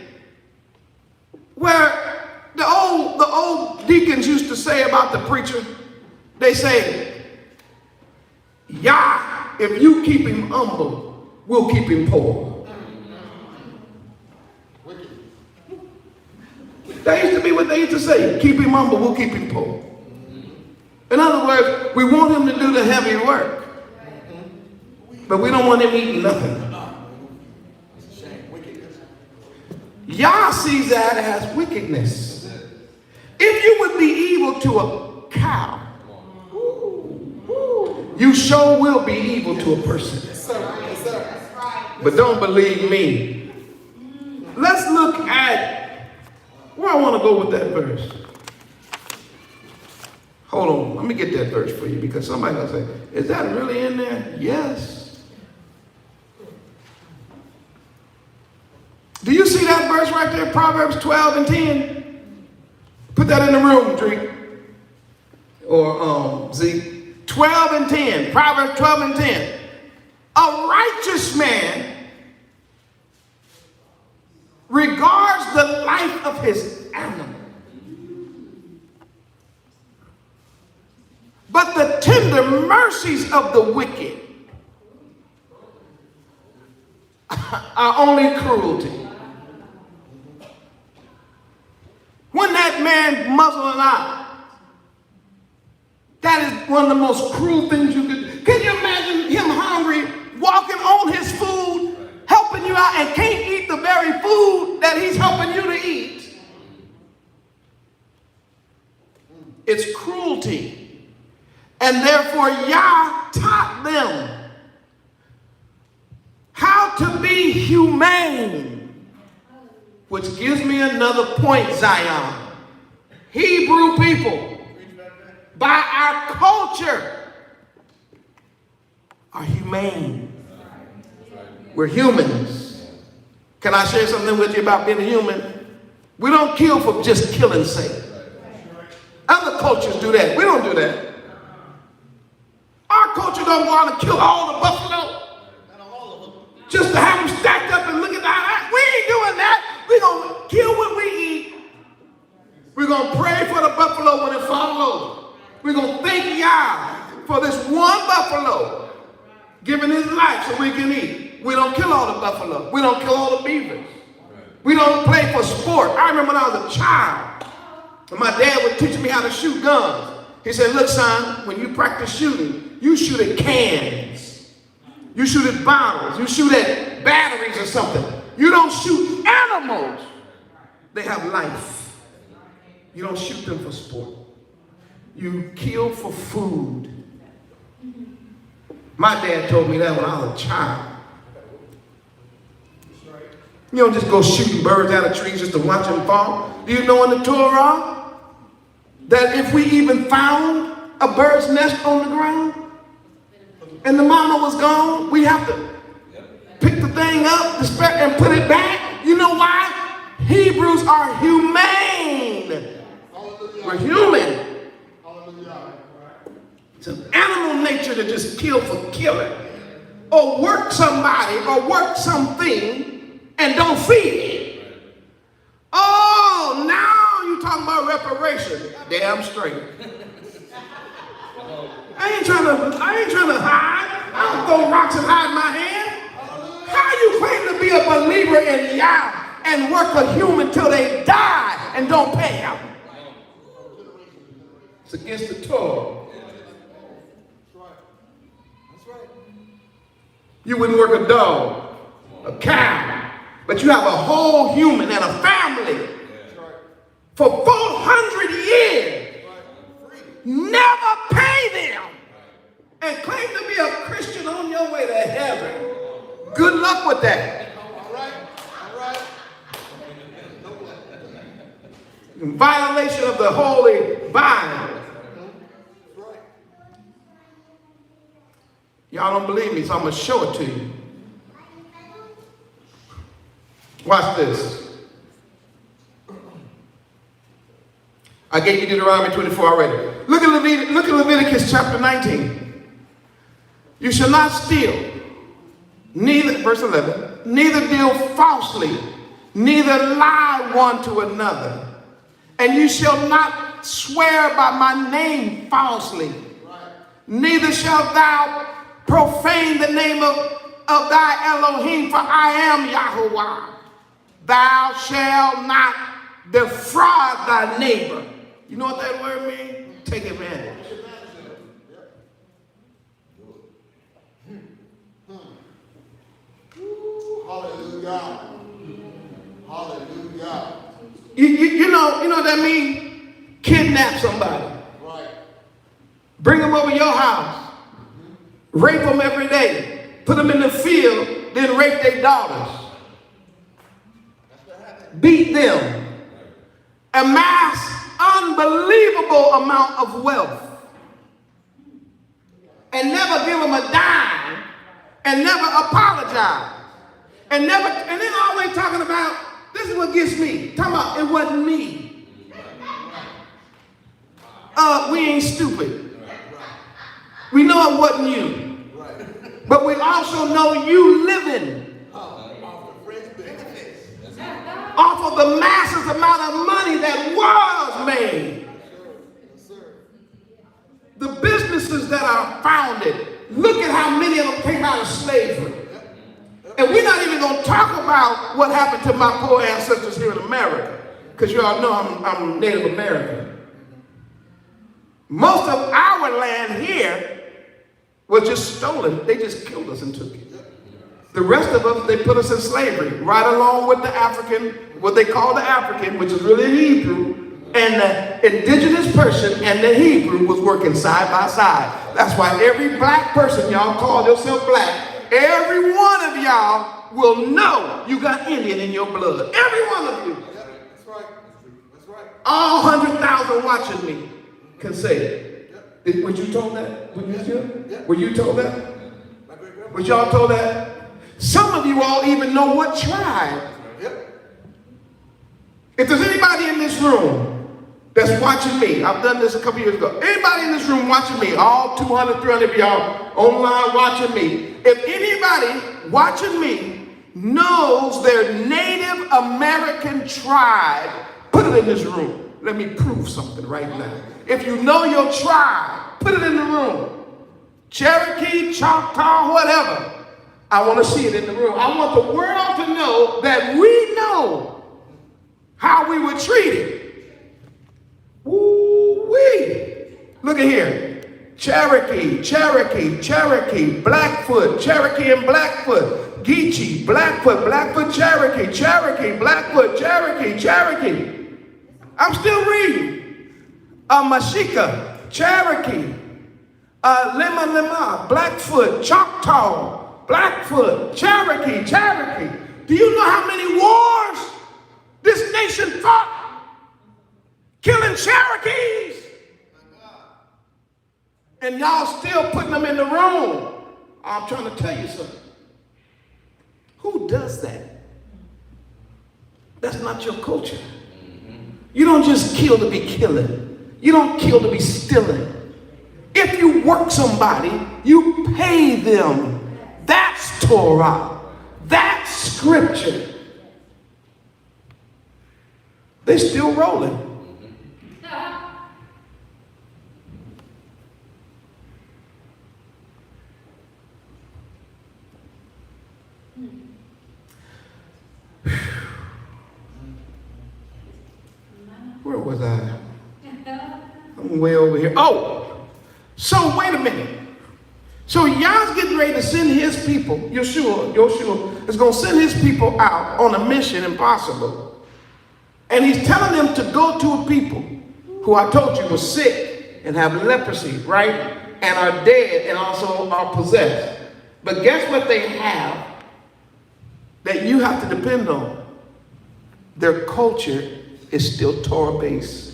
where the old deacons used to say about the preacher? They say, Yah, if you keep him humble, we'll keep him poor. That used to be what they used to say. Keep him humble, we'll keep him poor. In other words, we want him to do the heavy work, but we don't want him eating nothing. Yah sees that as wickedness. If you would be evil to a cow, you sure will be evil to a person. Yes, sir. Yes, sir. But don't believe me. Let's look at where I want to go with that verse. Hold on, let me get that verse for you because somebody's going to say, is that really in there? Yes. Do you see that verse right there? Proverbs 12 and 10. Put that in the room, Drake. Or Zeke. 12 and 10. Proverbs 12 and 10. A righteous man regards the life of his animal, but the tender mercies of the wicked are only cruelty. When that man muzzle an ox, that is one of the most cruel things you could. Can you imagine him hungry, walking on his food, helping you out, and can't eat the very food that he's helping you to eat? It's cruelty. And therefore, Yah taught them how to be humane, which gives me another point, Zion. Hebrew people, by our culture, are humane. We're humans. Can I share something with you about being a human? We don't kill for just killing's sake. Other cultures do that. We don't do that. Our culture don't go out and kill all the buffalo just to have them stacked up and look at that. We ain't doing that. We're going to kill what we eat. We're going to pray for the buffalo when it falls over. We're going to thank Yah for this one buffalo giving his life so we can eat. We don't kill all the buffalo. We don't kill all the beavers. We don't play for sport. I remember when I was a child, and my dad would teach me how to shoot guns. He said, look, son, when you practice shooting, you shoot at cans. You shoot at bottles. You shoot at batteries or something. You don't shoot animals. They have life. You don't shoot them for sport. You kill for food. My dad told me that when I was a child. You don't just go shooting birds out of trees just to watch them fall. Do you know in the Torah that if we even found a bird's nest on the ground and the mama was gone, we have to pick the thing up and put it back? You know why? Hebrews are humane. We're human. It's an animal nature to just kill for killing. or work somebody or work something and don't feed it. Oh, now you talking about reparation. Damn straight. I ain't trying to hide. I don't throw rocks and hide my hand. How you claim to be a believer in Yah and work a human till they die and don't pay them? It's against the Torah. You wouldn't work a dog, a cow, but you have a whole human and a family for 400 years. Never pay them and claim to be a Christian on your way to heaven. Good luck with that. All right. In violation of the Holy Bible. Y'all don't believe me, so I'm going to show it to you. Watch this. I gave you Deuteronomy 24 already. Look at Leviticus chapter 19. You shall not steal, neither, verse 11, neither deal falsely, neither lie one to another. And you shall not swear by my name falsely, neither shalt thou profane the name of thy Elohim, for I am Yahuwah. Thou shalt not defraud thy neighbor. You know what that word means? Take advantage. Hallelujah. Hallelujah. You know what that means? Kidnap somebody. Right. Bring them over your house. Rape them every day. Put them in the field, then rape their daughters. Beat them. Amass unbelievable amount of wealth. And never give them a dime. And never apologize. And then always talking about, this is what gets me. Talking about, it wasn't me. We ain't stupid. We know it wasn't you. But we also know you living off of the massive amount of money that was made. The businesses that are founded, look at how many of them came out of slavery. And we're not even going to talk about what happened to my poor ancestors here in America, because you all know I'm Native American. Most of our land here was just stolen. They just killed us and took it. The rest of us, they put us in slavery, right along with the African, what they call the African, which is really Hebrew, and the indigenous person and the Hebrew was working side by side. That's why every black person, y'all call yourself black, every one of y'all will know you got Indian in your blood. Every one of you. That's right. That's right. All 100,000 watching me can say it. Were you told that? Were you told that? Was y'all told that? Some of you all even know what tribe. If there's anybody in this room that's watching me, I've done this a couple years ago. Anybody in this room watching me, all 200, 300 of y'all online watching me. If anybody watching me knows their Native American tribe, put it in this room. Let me prove something right now. If you know your tribe, put it in the room. Cherokee, Choctaw, whatever. I want to see it in the room. I want the world to know that we know how we were treated. Woo-wee. Look at here. Cherokee, Blackfoot, Cherokee and Blackfoot, Geechee, Blackfoot, Cherokee, Blackfoot, Cherokee. I'm still reading. Mashika, Cherokee, Lima, Blackfoot, Choctaw, Blackfoot, Cherokee. Do you know how many wars this nation fought? Killing Cherokees. And y'all still putting them in the room. I'm trying to tell you something. Who does that? That's not your culture. You don't just kill to be killing. You don't kill to be stealing. If you work somebody, you pay them That's Torah. That's scripture. They still rolling. Where was I? I'm way over here. Oh, so wait a minute. So Yah's getting ready to send his people. Yeshua is going to send his people out on a mission impossible. And he's telling them to go to a people who I told you were sick and have leprosy, right? And are dead and also are possessed. But guess what they have that you have to depend on? Their culture is still Torah-based.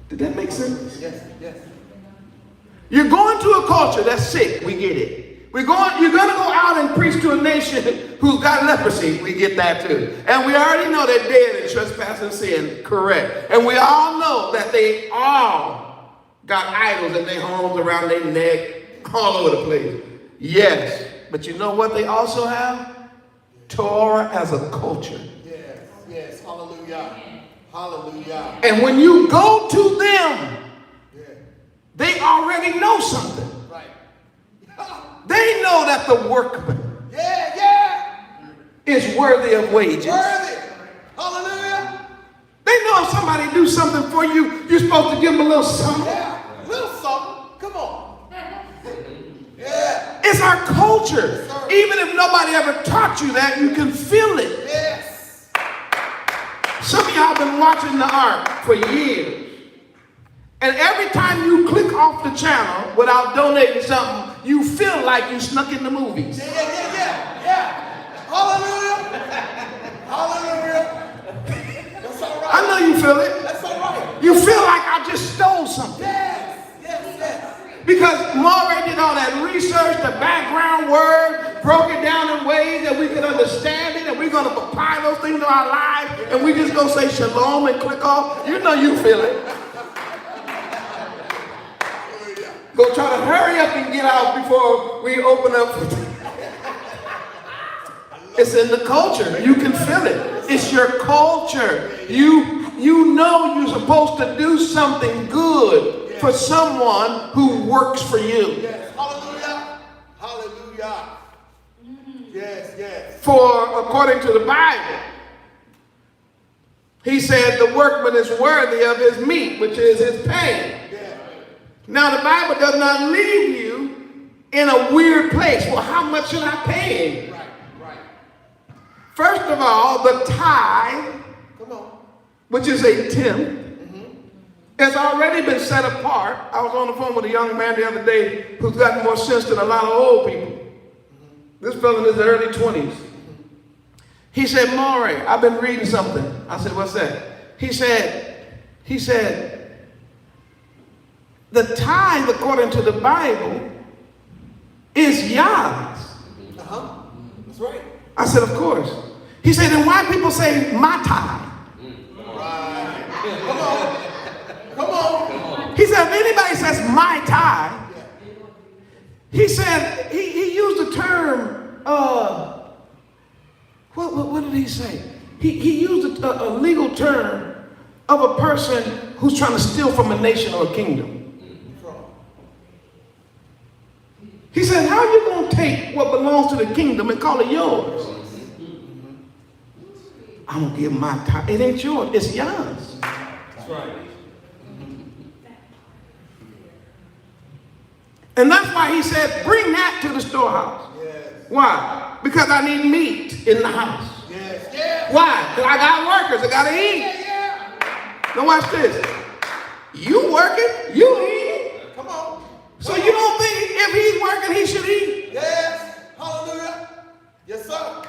Did that make sense? Yes, yes. You're going to a culture that's sick. We get it. You're going to go out and preach to a nation who's got leprosy. We get that too. And we already know they're dead in trespass and sin. Correct. And we all know that they all got idols in their homes, around their neck, all over the place. Yes. But you know what they also have? Torah as a culture. Yes, yes. Hallelujah. Hallelujah. And when you go to them, they already know something. Right. They know that the workman is worthy of wages. Worthy. Hallelujah. They know if somebody do something for you, you're supposed to give them a little something. Yeah. Little something. Come on. Yeah. It's our culture. Yes, even if nobody ever taught you that, you can feel it. Yes. Some of y'all been watching the ARK for years. And every time you click off the channel without donating something, you feel like you snuck in the movies. Yeah. Hallelujah. Hallelujah. That's all right. I know you feel it. That's all right. You feel like I just stole something. Yes. Because Maury did all that research, the background word, broke it down in ways that we could understand it, and we're going to apply those things to our lives, and we just going to say shalom and click off. You know you feel it. Go try to hurry up and get out before we open up. It's in the culture. You can feel it. It's your culture. You know you're supposed to do something good for someone who works for you. Yes. Hallelujah. Hallelujah. Yes. For according to the Bible, he said the workman is worthy of his meat, which is his pay. Now the Bible does not leave you in a weird place. Well, how much should I pay him? Right. First of all, the tithe, which is a tenth, has already been set apart. I was on the phone with a young man the other day who's got more sense than a lot of old people. This fellow in his early 20s. He said, Maury, I've been reading something. I said, what's that? He said, the tithe, according to the Bible, is Yah's. That's right. I said, of course. He said, then why people say my tithe? Right. Come on. He said, if anybody says my tithe, he said, he used the term, what did he say? He used a legal term of a person who's trying to steal from a nation or a kingdom. He said, how are you going to take what belongs to the kingdom and call it yours? I'm going to give my tithe. It ain't yours. It's yours. That's right. And that's why he said, bring that to the storehouse. Yes. Why? Because I need meat in the house. Yes. Why? Because I got workers. I got to eat. Yeah. Now watch this. You working, you eating. Come on. So you don't think if he's working, he should eat? Yes. Hallelujah. Yes, sir.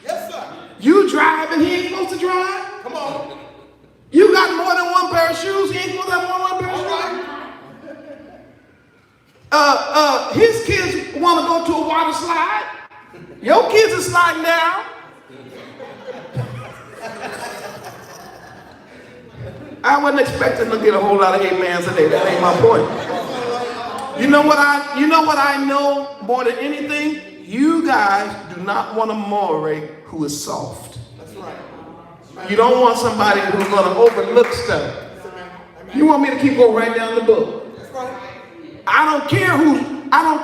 Yes, sir. You driving, he ain't supposed to drive? Come on. You got more than one pair of shoes, he ain't supposed to have more than one pair of All shoes? right. His kids want to go to a water slide. Your kids are sliding down. I wasn't expecting to get a whole lot of amens today. That ain't my point. You know what I know more than anything? You guys do not want a moray who is soft. That's right. You don't want somebody who's going to overlook stuff. You want me to keep going right down the book. That's right. I don't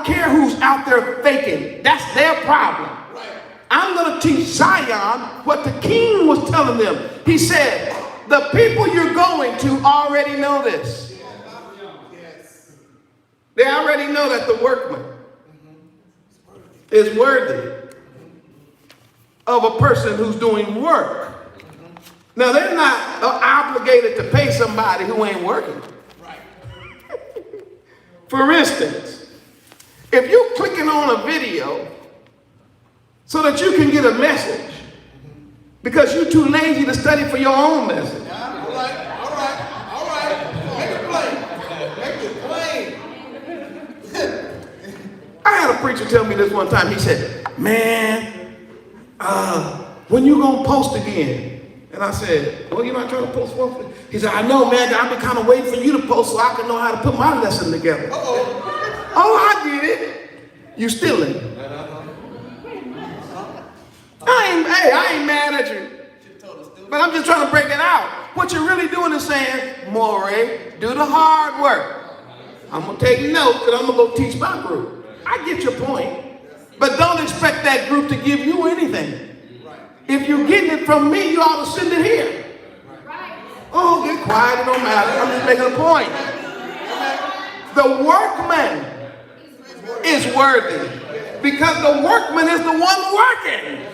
care who's out there faking. That's their problem. Right. I'm going to teach Zion what the king was telling them. He said, the people you're going to already know this. Yes. They already know that the workman is worthy of a person who's doing work. Now, they're not obligated to pay somebody who ain't working. Right. For instance, if you're clicking on a video so that you can get a message because you're too lazy to study for your own message. Yeah, all right. Make it plain. I had a preacher tell me this one time. He said, man, when you gonna post again? And I said, well, you're not trying to post one? He said, I know, man. I've been kind of waiting for you to post so I can know how to put my lesson together. Uh-oh. Oh, I get it. You stealing. I ain't mad at you. But I'm just trying to break it out. What you're really doing is saying, Moray, do the hard work. I'm going to take notes and I'm going to go teach my group. I get your point. But don't expect that group to give you anything. If you're getting it from me, you ought to send it here. Oh, get quiet. It don't matter. I'm just making a point. The workman is worthy because the workman is the one working.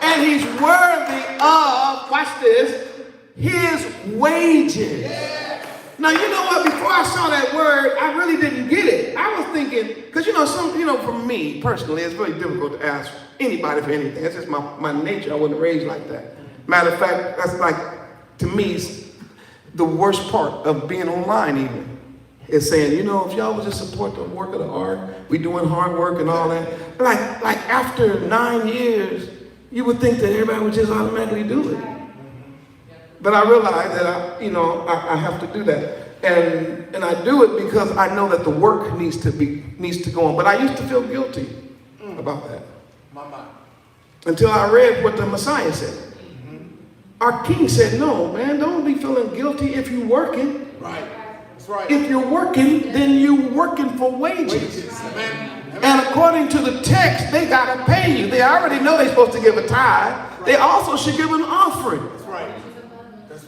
And he's worthy of, watch this, his wages. Now, you know what? Before I saw that word, I really didn't get it. I was thinking, because for me personally, it's very difficult to ask anybody for anything. That's just my nature. I wasn't raised like that. Matter of fact, that's like, to me, the worst part of being online even. Is saying, if y'all would just support the work of the ARK, we doing hard work and all that. Like after 9 years, you would think that everybody would just automatically do it. But I realized that I have to do that. And I do it because I know that the work needs to go on. But I used to feel guilty about that. Until I read what the Messiah said. Our king said, no, man, don't be feeling guilty if you're working. Right. That's right. If you're working, then you're working for wages. Amen. And according to the text, they got to pay you. They already know they're supposed to give a tithe. They also should give an offering. That's right.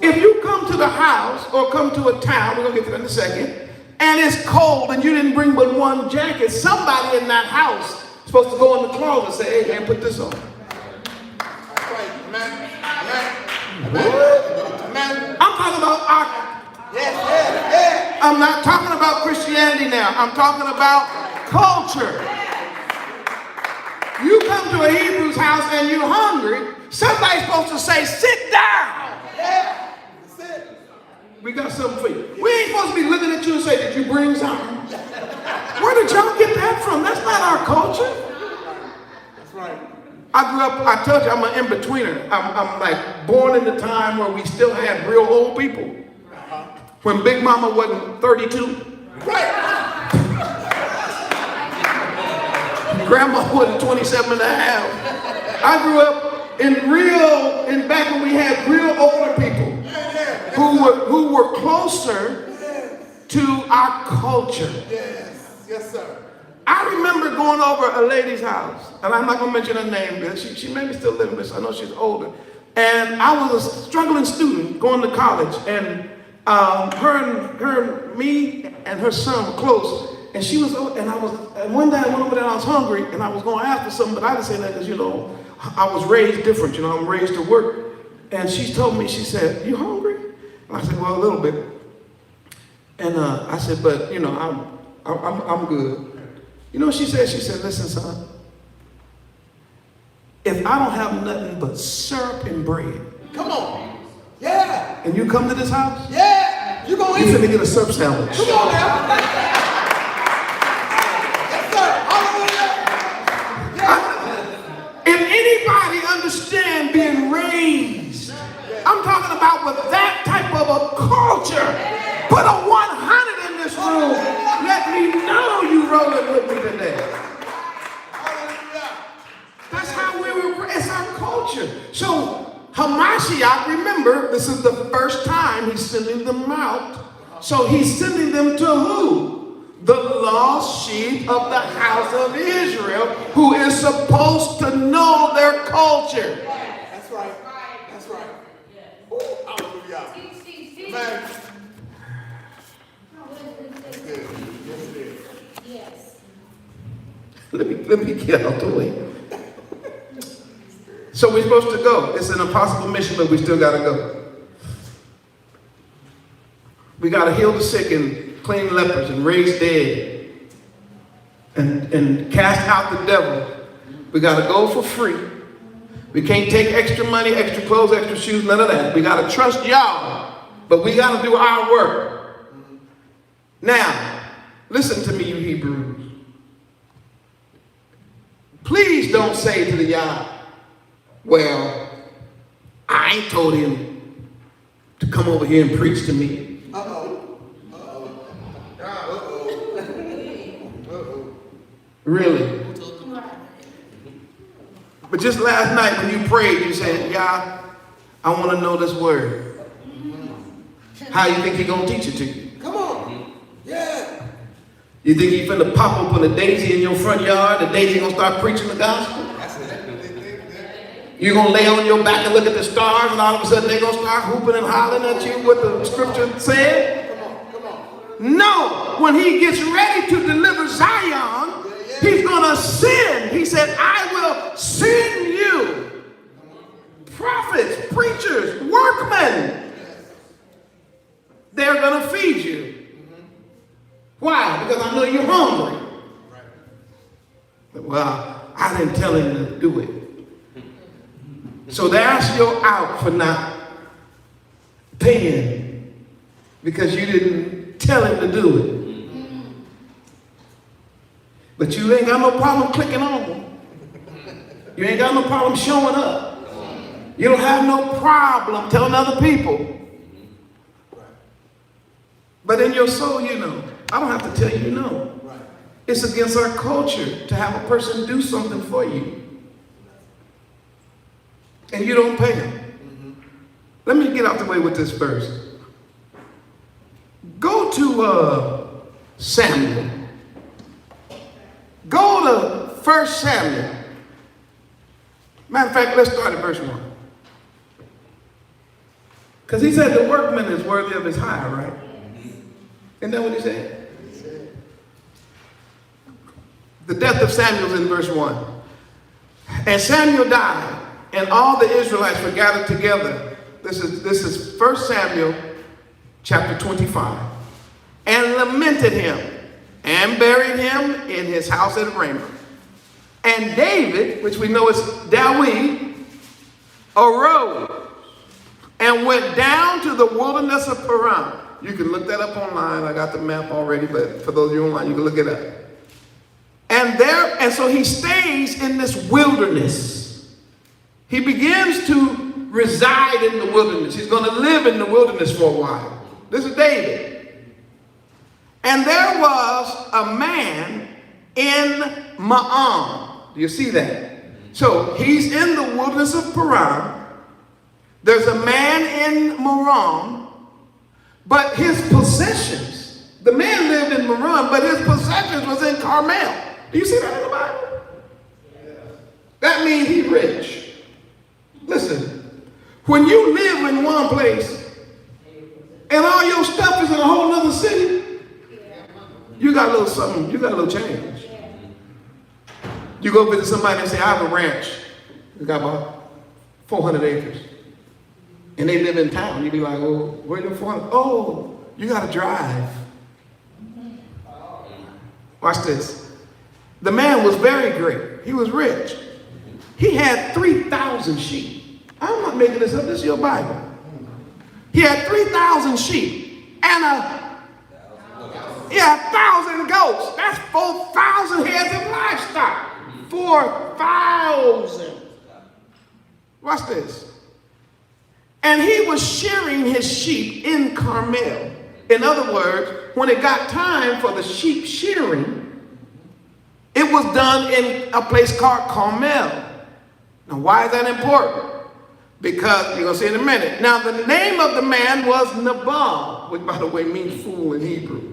If you come to the house or come to a town, we're going to get to that in a second, and it's cold and you didn't bring but one jacket, somebody in that house is supposed to go in the closet and say, hey, man, put this on. That's right. Amen. I'm talking about ARK. Yes. I'm not talking about Christianity now. I'm talking about culture. You come to a Hebrew's house and you're hungry, somebody's supposed to say, sit down. Yeah. That's it. We got something for you. We ain't supposed to be looking at you and say, did you bring something? Where did y'all get that from? That's not our culture. That's right. I grew up, I told you, I'm an in-betweener. I'm like born in the time where we still had real old people. When Big Mama wasn't 32. Right. Grandma wasn't 27 and a half. I grew up in back when we had real older people who were closer to our culture. Yes, sir. I remember going over a lady's house, and I'm not going to mention her name, but she may be still living, but I know she's older. And I was a struggling student going to college, and me and her son were close. And she was, and one day I went over there and I was hungry, and I was going to ask for something, but I didn't say that because, I was raised different, I'm raised to work. And she told me, she said, you hungry? And I said, well, a little bit. And I said, but, I'm good. You know what she said? She said, listen, son, if I don't have nothing but syrup and bread. Come on. Yeah. And you come to this house? Yeah. You're going to eat. You're finna get a syrup sandwich. Come on now. Yes, sir. Hallelujah. Yeah. If anybody understand being raised, I'm talking about with that type of a culture, put a 100 this is the first time he's sending them out. So he's sending them to who? The lost sheep of the house of Israel, who is supposed to know their culture. That's right. That's right. Ooh, hallelujah. Man. That's good. Yes, it is. Yes. Let me get out the way. So we're supposed to go. It's an impossible mission, but we still got to go. We got to heal the sick and clean lepers and raise dead and cast out the devil. We got to go for free. We can't take extra money, extra clothes, extra shoes, none of that. We got to trust y'all, but we got to do our work. Now, listen to me, you Hebrews. Please don't say to the Yah, well, I ain't told him to come over here and preach to me. Uh-oh. Uh-oh. Uh-oh. Uh-oh. Really? But just last night when you prayed, you said, Yah, I want to know this word. How you think he gonna teach it to you? Come on. Yeah. You think he finna pop open a daisy in your front yard, the daisy gonna start preaching the gospel? That's it. You're gonna lay on your back and look at the stars, and all of a sudden they're gonna start hooping and hollering at you what the scripture said? Come on. No, when he gets ready to deliver Zion, he's gonna send. He said, I will send you prophets, preachers, workmen. They're gonna feed you. Why? Because I know you're hungry. Well, I didn't tell him to do it. So that's your out for not paying, because you didn't tell him to do it. But you ain't got no problem clicking on. You ain't got no problem showing up. You don't have no problem telling other people. But in your soul, you know. I don't have to tell you, you know. It's against our culture to have a person do something for you and you don't pay them. Let me get out the way with this verse. Go to Samuel. Go to 1 Samuel. Matter of fact, let's start at verse 1. Because he said the workman is worthy of his hire, right? Isn't that what he said? The death of Samuel is in verse 1. And Samuel died, and all the Israelites were gathered together. This is 1 Samuel chapter 25. And lamented him, and buried him in his house at Ramah. And David, which we know is Dawid, arose and went down to the wilderness of Paran. You can look that up online. I got the map already, but for those of you online, you can look it up. And so he stays in this wilderness. He begins to reside in the wilderness. He's going to live in the wilderness for a while. This is David. And there was a man in Ma'am. Do you see that? So he's in the wilderness of Paran. There's a man in Maram, but his possessions, the man lived in Maram, but his possessions was in Carmel. Do you see that in the Bible? That means he's rich. Listen, when you live in one place and all your stuff is in a whole other city, you got a little something, you got a little change. You go visit somebody and say, I have a ranch. We got about 400 acres. And they live in town. You'd be like, well, where are you from? Oh, you got to drive. Watch this. The man was very great. He was rich. He had 3,000 sheep. I'm not making this up. This is your Bible. He had 3,000 sheep and 1,000 goats. That's 4,000 heads of livestock. 4,000. Watch this. And he was shearing his sheep in Carmel. In other words, when it got time for the sheep shearing, it was done in a place called Carmel. Now, why is that important? because you're going to see in a minute. Now, the name of the man was Nabal, which, by the way, means fool in Hebrew.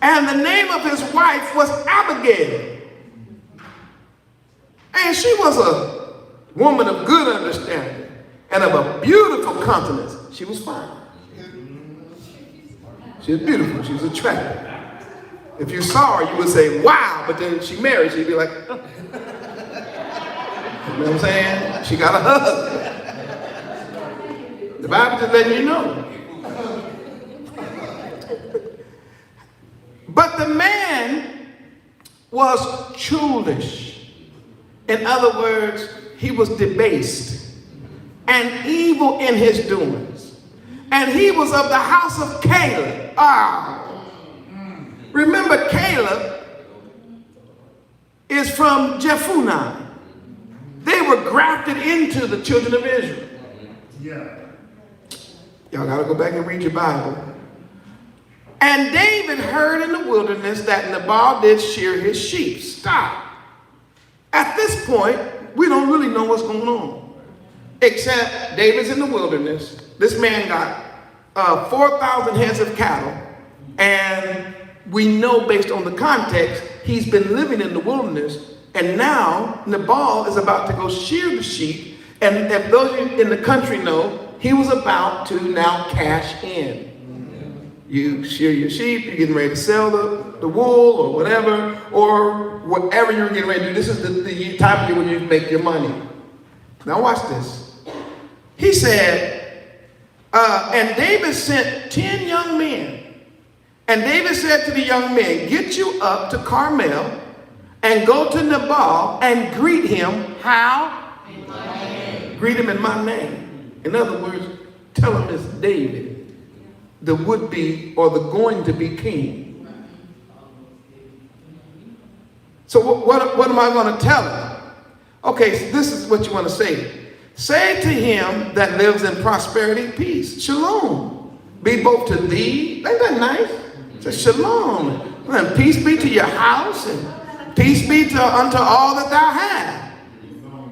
And the name of his wife was Abigail. And she was a woman of good understanding and of a beautiful countenance. She was fine. She was beautiful. She was attractive. If you saw her, you would say, wow. But then she married, she'd be like, oh. You know what I'm saying? She got a husband. The Bible just letting you know. But the man was churlish. In other words, he was debased and evil in his doings. And he was of the house of Caleb. Remember, Caleb is from Jephunneh. They were grafted into the children of Israel. Yeah. Y'all got to go back and read your Bible. And David heard in the wilderness that Nabal did shear his sheep. Stop. At this point, we don't really know what's going on. Except David's in the wilderness. This man got 4,000 heads of cattle. And we know based on the context, he's been living in the wilderness. And now Nabal is about to go shear the sheep. And if those in the country know, he was about to now cash in. You shear your sheep, you're getting ready to sell the wool or whatever you're getting ready to do. This is the time of year when you make your money. Now watch this. He said, and David sent 10 young men. And David said to the young men, get you up to Carmel and go to Nabal and greet him. How? In my name. Greet him in my name. In other words, tell him it's David, the would-be or the going-to-be king. So what am I going to tell him? Okay, so this is what you want to say. Say to him that lives in prosperity, peace, shalom, be both to thee. Ain't that nice? Say shalom. And peace be to your house, and peace be unto all that thou hast.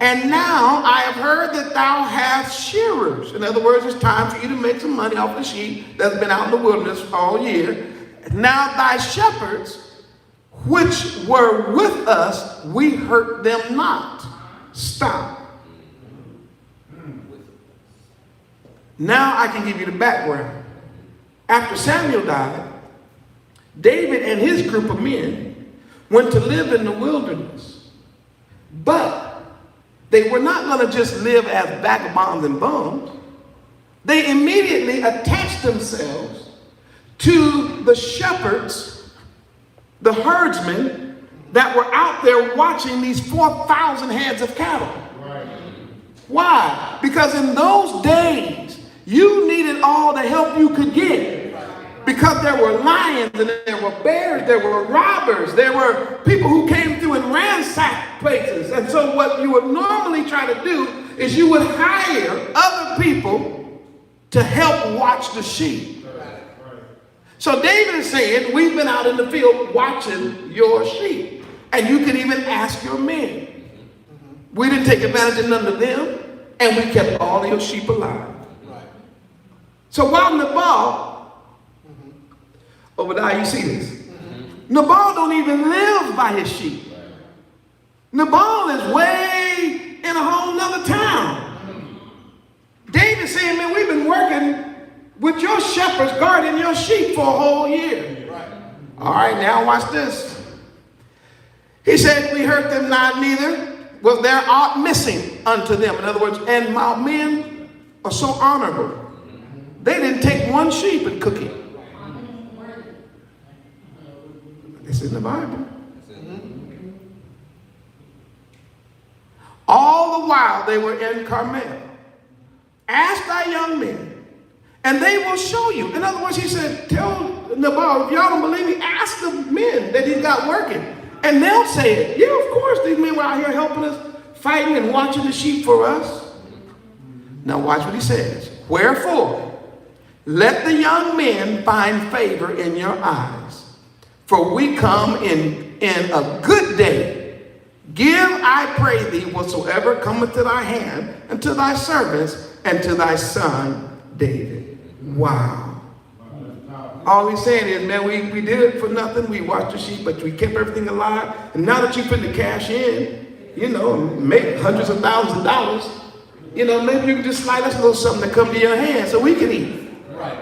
And now I have heard that thou hast shearers. In other words, it's time for you to make some money off the sheep that's been out in the wilderness all year. Now thy shepherds, which were with us, we hurt them not. Stop. Now I can give you the background. After Samuel died, David and his group of men went to live in the wilderness. But they were not going to just live as vagabonds and bums. They immediately attached themselves to the shepherds, the herdsmen that were out there watching these 4,000 heads of cattle. Right. Why? Because in those days, you needed all the help you could get. Because there were lions and there were bears, there were robbers, there were people who came through and ransacked places. And so what you would normally try to do is you would hire other people to help watch the sheep. So David is saying, we've been out in the field watching your sheep. And you can even ask your men. We didn't take advantage of none of them, and we kept all of your sheep alive. So while Nabal, over there, you see this. Nabal don't even live by his sheep. Nabal is way in a whole nother town. David's saying, man, we've been working with your shepherds guarding your sheep for a whole year. All right, now watch this. He said, we hurt them not, neither was there aught missing unto them. In other words, and my men are so honorable. They didn't take one sheep and cook it. It's in the Bible. All the while they were in Carmel. Ask thy young men, and they will show you. In other words, he said, tell Nabal, if y'all don't believe me, ask the men that he's got working. And they'll say it. Yeah, of course, these men were out here helping us, fighting and watching the sheep for us. Now watch what he says. Wherefore, let the young men find favor in your eyes. For we come in a good day, Give, I pray thee, whatsoever cometh to thy hand, and to thy servants, and to thy son David. Wow. All he's saying is, man, we did it for nothing. We watched the sheep, but we kept everything alive. And now that you put the cash in, you know, make hundreds of thousands of dollars, you know, maybe you can just slide us a little something to come to your hand so we can eat. Right.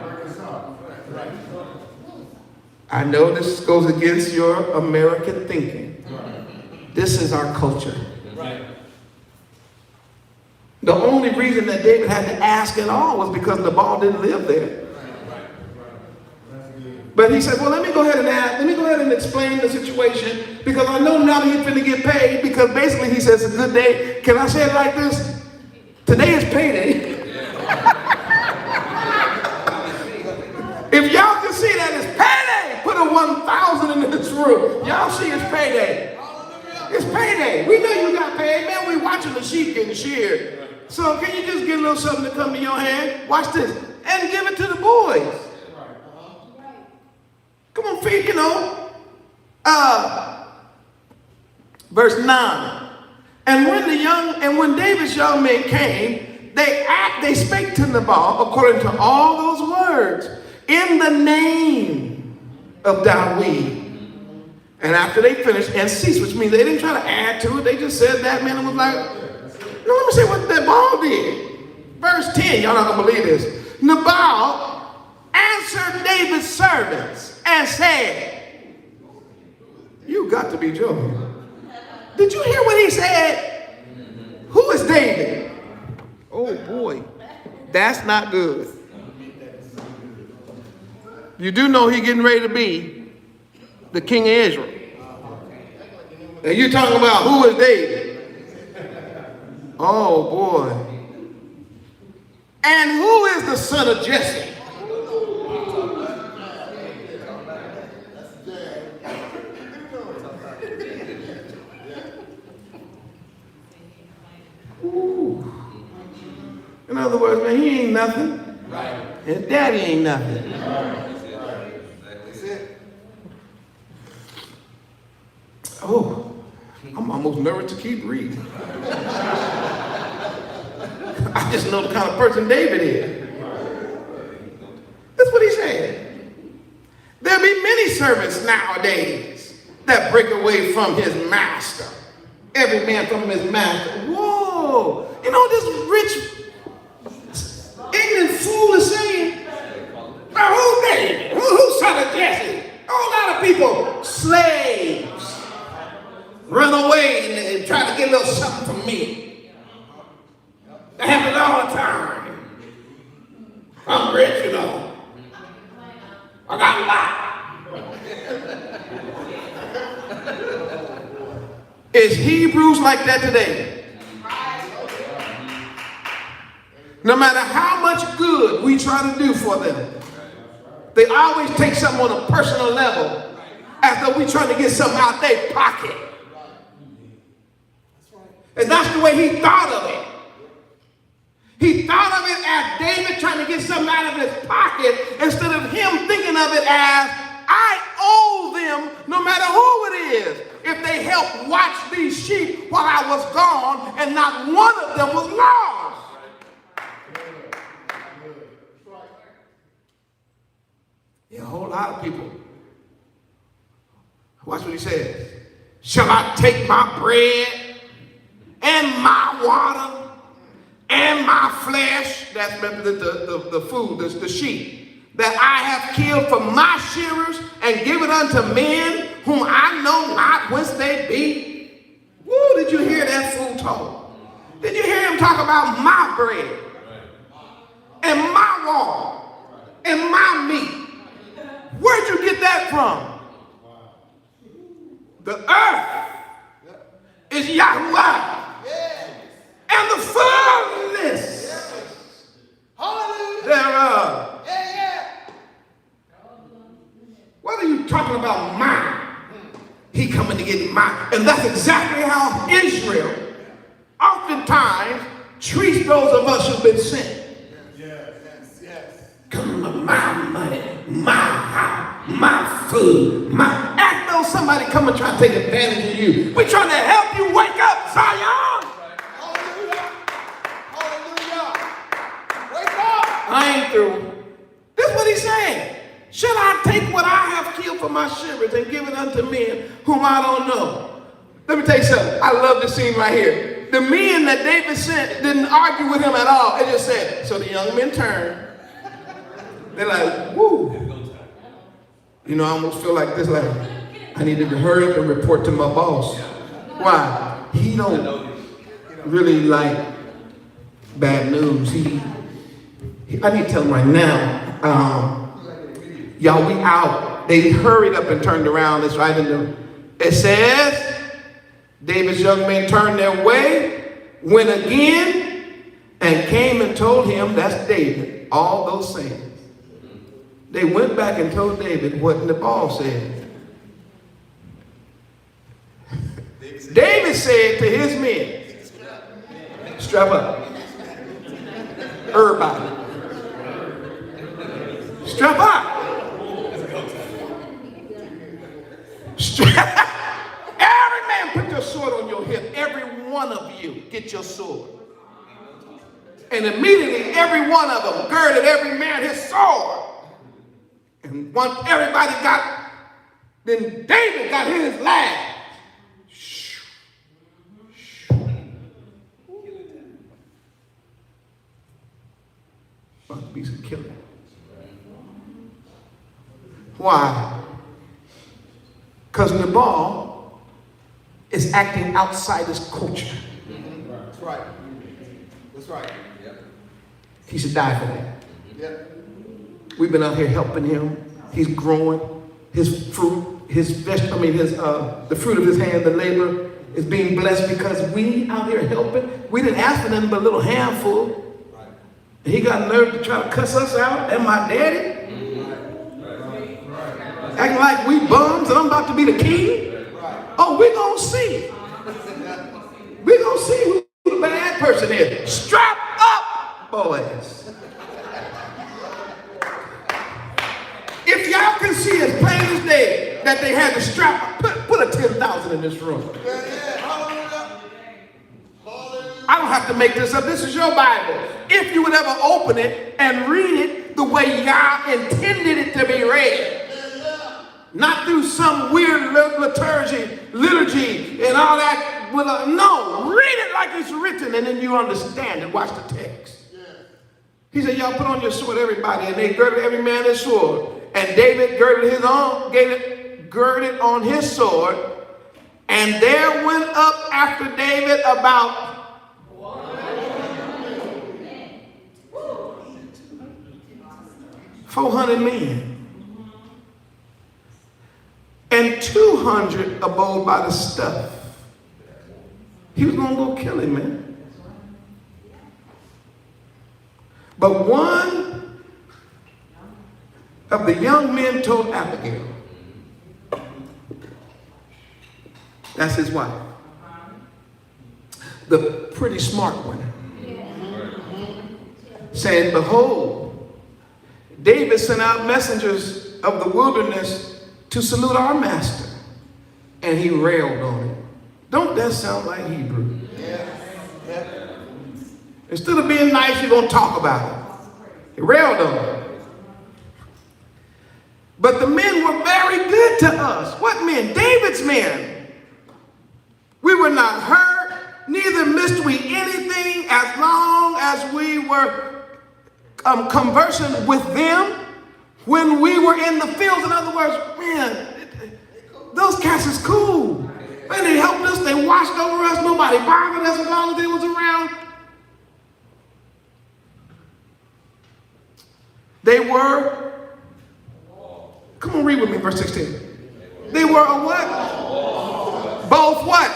I know this goes against your American thinking. This is our culture. Right. The only reason that David had to ask at all was because Nabal didn't live there. But he said, well, let me go ahead and ask, let me go ahead and explain the situation, because I know now that he's finna get paid, because basically he says, it's a good day. Can I say it like this? Today is payday. If y'all can see that it's payday, put a 1,000 in this room. Y'all see it's payday. It's payday. We know you got paid, man. We watching the sheep getting sheared. So can you just get a little something to come to your hand? Watch this. And give it to the boys. Come on, feed, you know. Verse 9. And when David's young men came, they spake to Nabal according to all those words in the name of David. And after they finished and ceased, which means they didn't try to add to it, they just said that, man, it was like, no, let me say what Nabal did. Verse 10, y'all not gonna believe this. Nabal answered David's servants and said, you got to be joking. Did you hear what he said? Who is David? Oh boy, that's not good. You do know he's getting ready to be the king of Israel. And you're talking about who is David? Oh boy. And who is the son of Jesse? Ooh. In other words, man, he ain't nothing. Right. His daddy ain't nothing. Oh, I'm almost nervous to keep reading. I just know the kind of person David is. That's what he said. There'll be many servants nowadays that break away from his master. Every man from his master. Whoa! You know what this rich, ignorant fool is saying? Now who's David? Who's son of Jesse? A whole lot of people, slaves, run away and try to get a little something from me. That happens all the time. I'm rich, you know. I got a lot. Is Hebrews like that today? No matter how much good we try to do for them, they always take something on a personal level as though we trying to get something out their pocket. And that's the way he thought of it. He thought of it as David trying to get something out of his pocket instead of him thinking of it as, I owe them no matter who it is if they helped watch these sheep while I was gone and not one of them was lost. Yeah, a whole lot of people. Watch what he says. Shall I take my bread and my water and my flesh, that's the food, the sheep, that I have killed for my shearers and give it unto men whom I know not whence they be? Woo, did you hear that fool talk? Did you hear him talk about my bread and my water and my meat? Where'd you get that from? The earth is Yahuwah. And the fullness thereof. What are you talking about mine? He coming to get mine. And that's exactly how Israel oftentimes treats those of us who've been sent. Come to my money, my house, my food, act those want somebody come and try to take advantage of you. We're trying to help you wake up, Zion. Hallelujah. Hallelujah. Wake up. I ain't through. This is what he's saying. Should I take what I have killed for my shepherds and give it unto men whom I don't know? Let me tell you something. I love this scene right here. The men that David sent didn't argue with him at all. They just said, so the young men turned. They're like, woo. You know, I almost feel like this, like, I need to hurry up and report to my boss. Why? He don't really like bad news. I need to tell him right now, y'all, we out. They hurried up and turned around. It's right in the, it says, David's young men turned their way, went again, and came and told him, that's David, all those things. They went back and told David what Nabal said. David said to his men, strap up. Everybody. Strap up. Every man put your sword on your hip. Every one of you get your sword. And immediately every one of them girded every man his sword. And once everybody got, then David got his last. About to be some killing. Why? Because Nabal is acting outside his culture. That's right. That's right. Yep. He should die for that. Yep. We've been out here helping him. He's growing. His fruit, the fruit of his hand, the labor, is being blessed because we out here helping. We didn't ask for nothing but a little handful. Right. And he got nerve to try to cuss us out and my daddy. Right. Acting like we bums and I'm about to be the king. Right. Oh, we're going to see. We're going to see who the bad person is. Strap up, boys. If y'all can see as plain as day that they had to strap, put a 10,000 in this room. I don't have to make this up. This is your Bible. If you would ever open it and read it the way y'all intended it to be read, not through some weird liturgy and all that. No, read it like it's written, and then you understand and watch the text. He said, y'all put on your sword, everybody, and they girded every man his sword. And David girded on his sword, and there went up after David about 400 men, and 200 abode by the stuff. He was going to go kill him, man. But one of the young men told Abigail, that's his wife, the pretty smart one, saying, behold, David sent out messengers of the wilderness to salute our master, and he railed on him. Don't that sound like Hebrew? Instead of being nice, you're going to talk about it. He railed on him. But the men were very good to us. What men? David's men. We were not hurt, neither missed we anything as long as we were conversing with them when we were in the fields. In other words, man, those cats is cool. Man, they helped us, they watched over us, nobody bothered us as long as they was around. They were, come on, read with me, verse 16. They were a what? Both what?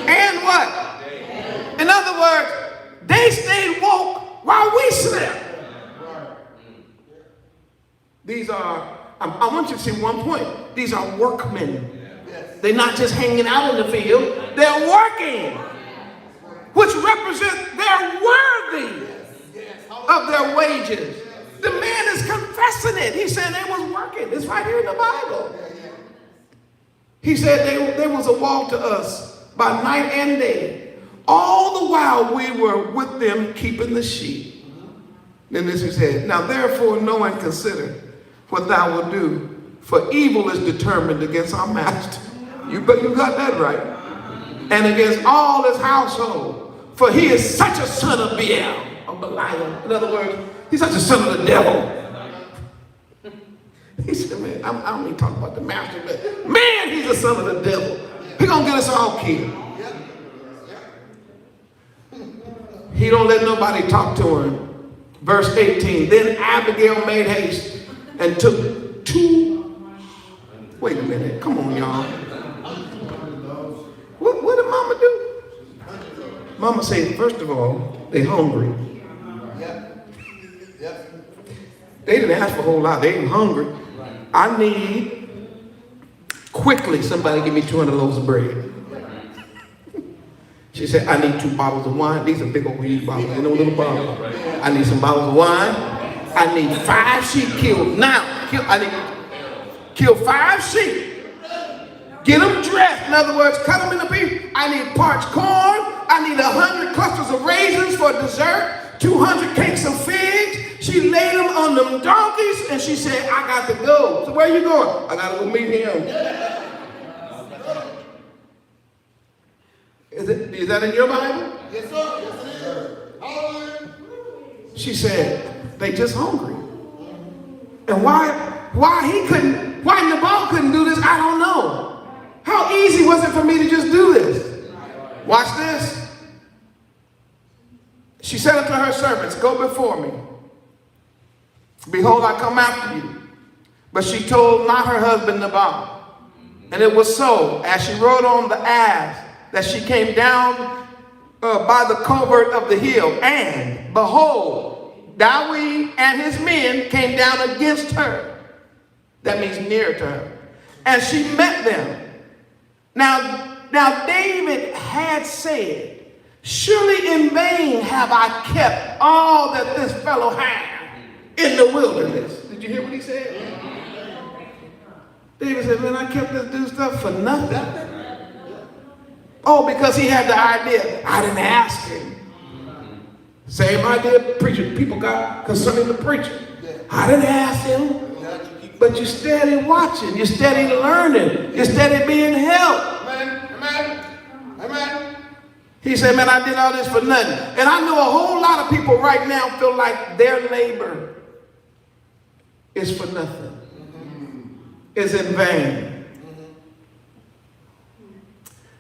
And what? In other words, they stayed woke while we slept. These are, I want you to see one point. These are workmen. They're not just hanging out in the field. They're working, which represents they're worthy of their wages. The man is confessing it. He said they was working. It's right here in the Bible. He said there was a wall to us by night and day, all the while we were with them keeping the sheep. Then this he said, now therefore know and consider what thou wilt do, for evil is determined against our master. You got that right. And against all his household, for he is such a son of Belial. In other words, he's such a son of the devil. He said, man, I don't even talk about the master, but man, he's a son of the devil. He's going to get us all killed. He don't let nobody talk to him. Verse 18, then Abigail made haste and took 2. Wait a minute, come on, y'all. What did Mama do? Mama said, first of all, they hungry. They didn't ask for a whole lot. They were hungry. I need, quickly, somebody give me 200 loaves of bread. She said, I need 2 bottles of wine. These are big old huge bottles, you know, little bottles. I need some bottles of wine. I need 5 sheep killed now. I need kill 5 sheep. Get them dressed. In other words, cut them into pieces. I need parched corn. I need 100 clusters of raisins for dessert. 200 cakes of figs. She laid them on them donkeys and she said, I got to go. So where you going? I got to go meet him. Is that in your Bible? Yes, sir. Yes, it is. Hallelujah. She said, they just hungry. And why Nabal couldn't do this, I don't know. How easy was it for me to just do this? Watch this. She said unto her servants, go before me. Behold, I come after you. But she told not her husband Nabal. And it was so, as she rode on the ass, that she came down by the covert of the hill. And behold, Dawid and his men came down against her. That means near to her. And she met them. Now David had said, surely in vain have I kept all that this fellow had in the wilderness. Did you hear what he said? David said, man, I kept this dude stuff for nothing. Oh, because he had the idea. I didn't ask him. Same idea people got concerning the preacher. I didn't ask him. But you're steady watching. You're steady learning. You're steady being helped. Amen. He said, man, I did all this for nothing. And I know a whole lot of people right now feel like their labor is for nothing. Is in vain.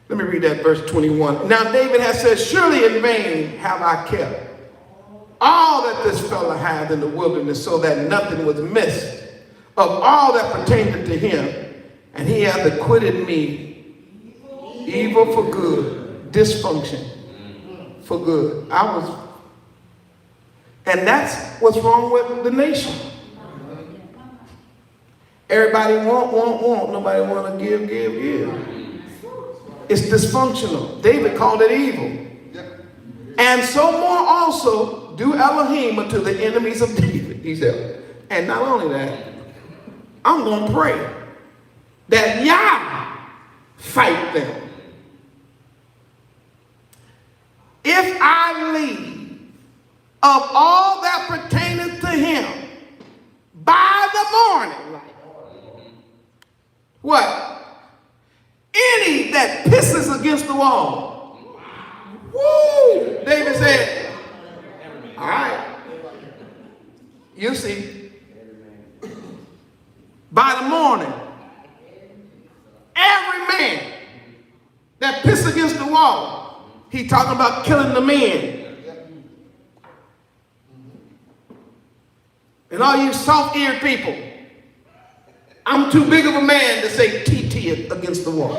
Let me read that verse 21. Now David has said, surely in vain have I kept all that this fellow had in the wilderness, so that nothing was missed of all that pertained to him. And he hath acquitted me evil for good, dysfunction for good. And that's what's wrong with the nation. Everybody want. Nobody want to give. It's dysfunctional. David called it evil. And so more also do Elohim unto the enemies of David. He said, and not only that, I'm going to pray that Yah fight them. If I leave of all that pertaineth to him by the morning, what? Any that pisses against the wall. Woo! David said, all right. You see, by the morning, every man that pisses against the wall, he talking about killing the men. And all you soft-eared people, I'm too big of a man to say TT against the wall.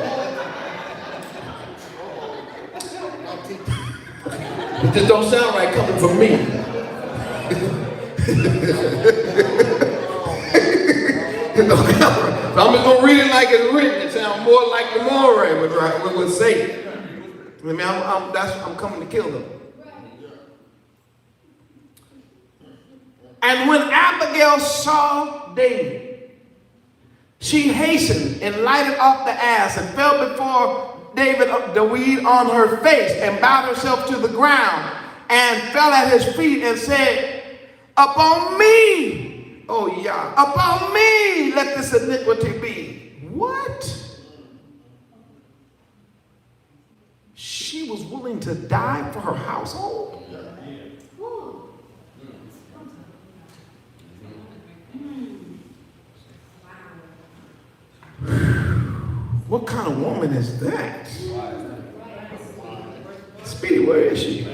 It just don't sound right coming from me. So I'm just going to read it like it's written. It sounds more like the Moray would say. I mean, I'm coming to kill them. And when Abigail saw David, She hastened and lighted off the ass and fell before David the weed on her face and bowed herself to the ground and fell at his feet and said, upon me, oh yeah, upon me let this iniquity be. What? She was willing to die for her household? What kind of woman is that? Speedy, where is she?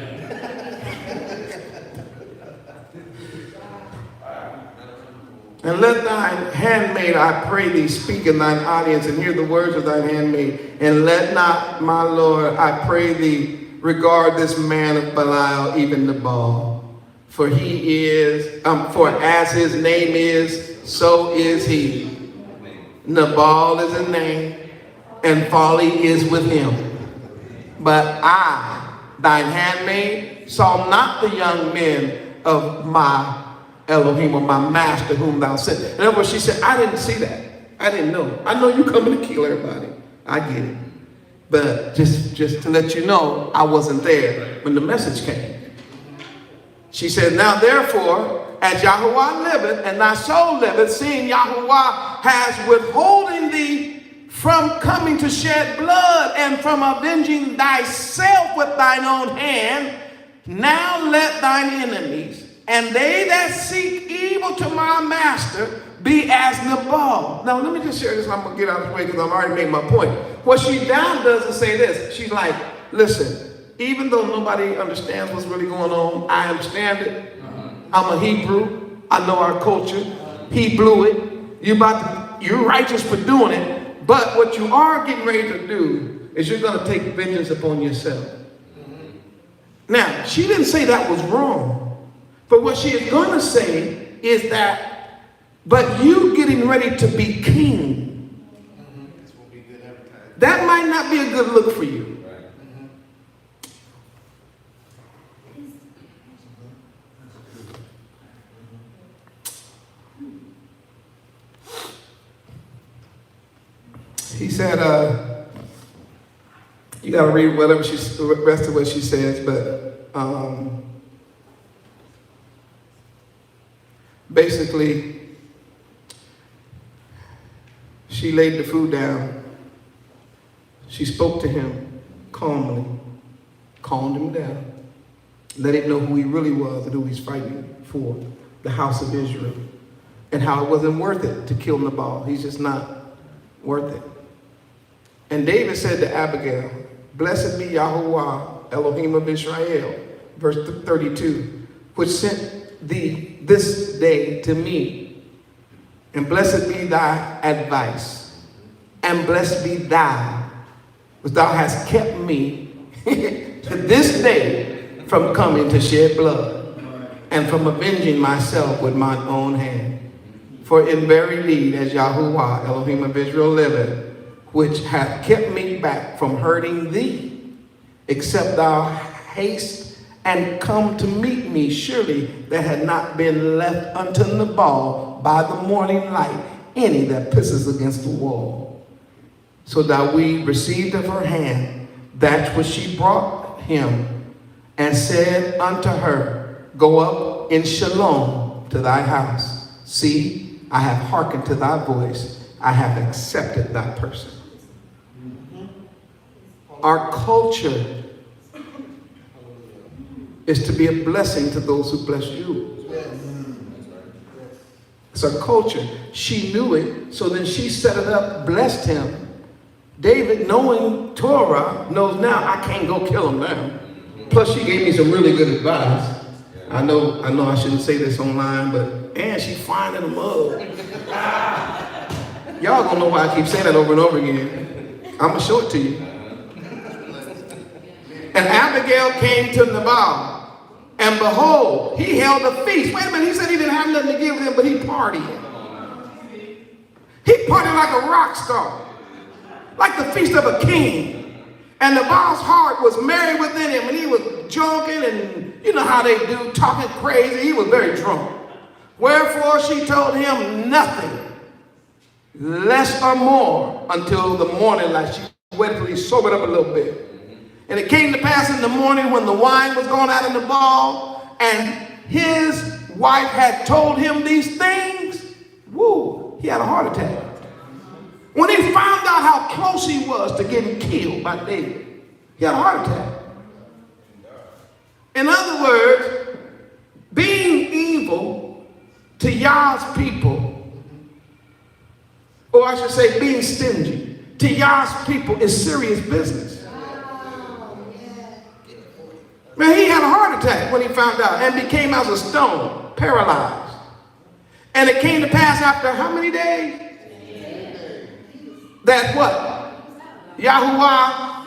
And let thine handmaid, I pray thee, speak in thine audience and hear the words of thine handmaid. And let not, my Lord, I pray thee, regard this man of Belial, even Nabal. For he is, for as his name is, so is he. Nabal is a name, and folly is with him. But I, thine handmaid, saw not the young men of my Elohim, or my master whom thou sent. In other words, she said, I didn't see that. I didn't know. I know you coming to kill everybody. I get it. But just to let you know, I wasn't there when the message came. She said, now therefore, as Yahuwah liveth, and thy soul liveth, seeing Yahuwah has withholding thee from coming to shed blood and from avenging thyself with thine own hand, now let thine enemies and they that seek evil to my master be as Nabal. Now let me just share this. I'm going to get out of the way because I've already made my point. What she now does is say this. She's like, listen, even though nobody understands what's really going on, I understand it. I'm a Hebrew. I know our culture. He blew it. You're righteous for doing it. But what you are getting ready to do is you're going to take vengeance upon yourself. Now, she didn't say that was wrong. But what she is going to say is that, but you getting ready to be king, that might not be a good look for you. He said, you got to read whatever the rest of what she says, but basically, she laid the food down. She spoke to him calmly, calmed him down, let him know who he really was and who he's fighting for, the house of Israel, and how it wasn't worth it to kill Nabal. He's just not worth it. And David said to Abigail, blessed be Yahuwah, Elohim of Israel, verse 32, which sent thee this day to me. And blessed be thy advice, and blessed be thou, which thou hast kept me to this day from coming to shed blood, and from avenging myself with mine own hand. For in very deed, as Yahuwah, Elohim of Israel liveth, which hath kept me back from hurting thee, except thou haste and come to meet me, surely there had not been left unto Nabal by the morning light any that pisses against the wall. So that we received of her hand that which she brought him, and said unto her, go up in shalom to thy house. See, I have hearkened to thy voice. I have accepted thy person. Our culture is to be a blessing to those who bless you. It's our culture. She knew it, so then she set it up, blessed him. David, knowing Torah, knows now I can't go kill him now. Plus, she gave me some really good advice. I know I shouldn't say this online, and she's fine in the mud. Y'all gonna know why I keep saying that over and over again. I'm gonna show it to you. And Abigail came to Nabal, and behold, he held a feast. Wait a minute, he said he didn't have nothing to give them, but he partied. He partied like a rock star, like the feast of a king. And Nabal's heart was merry within him, and he was joking, and you know how they do, talking crazy. He was very drunk. Wherefore she told him nothing. less or more until the morning light. She waited till he sobered up a little bit. And it came to pass in the morning when the wine was gone out in Nabal, and his wife had told him these things, woo, he had a heart attack. When he found out how close he was to getting killed by David, he had a heart attack. In other words, being evil to Yah's people, or I should say being stingy to Yah's people, is serious business. Man, he had a heart attack when he found out and became as a stone, paralyzed. And it came to pass after how many days? That what? Yahuwah.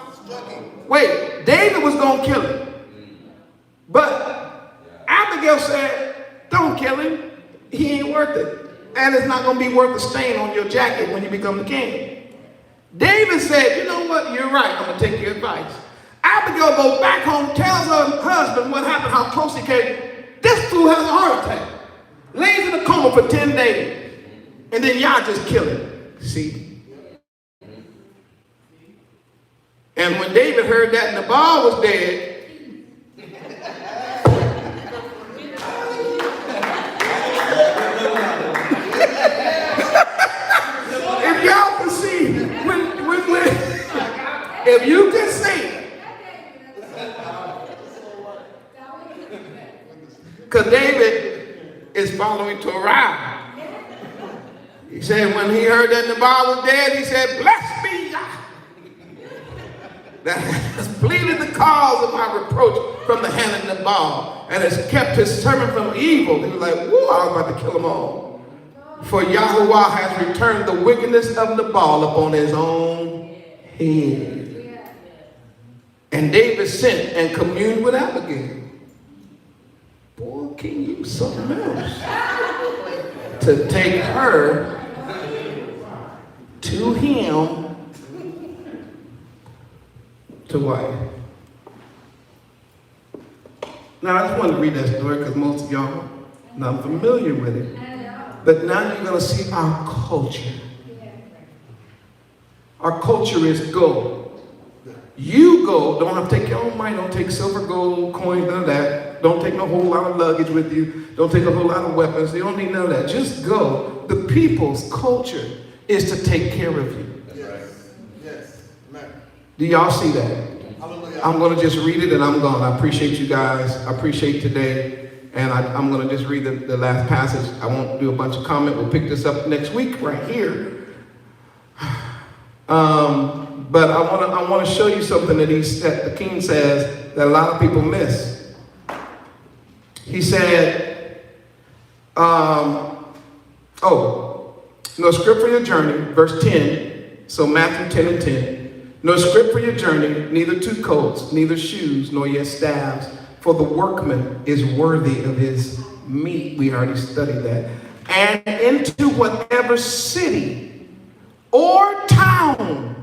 Wait, David was going to kill him. But Abigail said, don't kill him. He ain't worth it. And it's not going to be worth the stain on your jacket when you become the king. David said, you know what? You're right. I'm going to take your advice. Abigail goes back home, tells her husband what happened, how close he came. This fool has a heart attack. Lays in a coma for 10 days. And then y'all just kill him. See? And when David heard that Nabal was dead, if y'all can see, if you can see, because David is following Torah. He said when he heard that Nabal was dead, he said, bless me, Yah, that has pleaded the cause of my reproach from the hand of Nabal, and has kept his servant from evil. He was like, whoa, I was about to kill them all. For Yahuwah has returned the wickedness of Nabal upon his own head. And David sent and communed with Abigail. Boy, can you use something else to take her to him to wife. Now, I just wanted to read that story because most of y'all are not familiar with it. But now you're going to see our culture. Our culture is go. You go, don't have to take your own money, don't take silver, gold, coins, none of that. Don't take a whole lot of luggage with you. Don't take a whole lot of weapons. You don't need none of that. Just go. The people's culture is to take care of you. Yes. Yes. Amen. Do y'all see that? Hallelujah. I'm going to just read it and I'm gone. I appreciate you guys. I appreciate today. And I'm going to just read the last passage. I won't do a bunch of comment. We'll pick this up next week right here. But I want to show you something that the king says that a lot of people miss. He said, no script for your journey, verse 10. So Matthew 10 and 10. No script for your journey, neither two coats, neither shoes, nor yet staves. For the workman is worthy of his meat. We already studied that. And into whatever city or town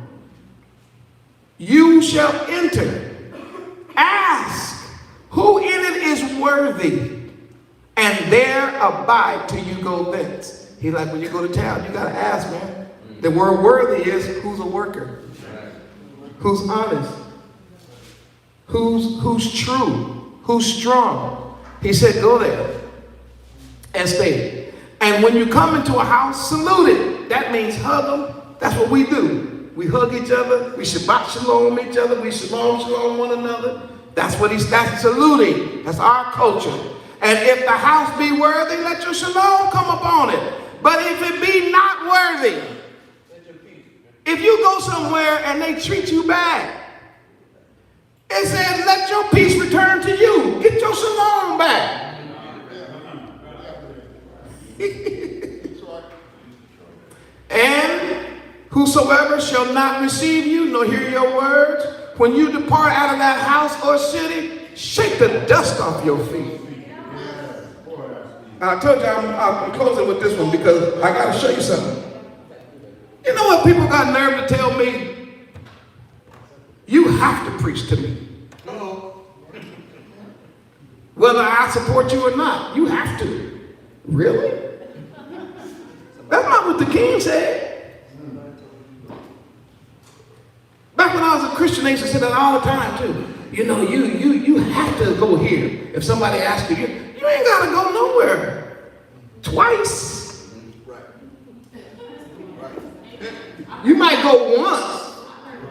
you shall enter, ask who in it is worthy, and there abide till you go thence. He's like, when you go to town, you got to ask, man. The word worthy is who's a worker, who's honest, who's true, who's strong. He said, go there and stay. And when you come into a house, salute it. That means hug them. That's what we do. We hug each other. We Shabbat Shalom each other. We Shalom one another. That's saluting. That's our culture. And if the house be worthy, let your Shalom come upon it. But if it be not worthy, if you go somewhere and they treat you bad, it says, let your peace return to you. Get your Shalom back. And whosoever shall not receive you, nor hear your words, when you depart out of that house or city, shake the dust off your feet. I told you I'm closing with this one because I got to show you something. You know what people got nerve to tell me? You have to preach to me. Whether I support you or not, you have to. Really? That's not what the king said. Christian, they used to say that all the time too. You know, you have to go here. If somebody asks you, you ain't got to go nowhere. Twice. You might go once.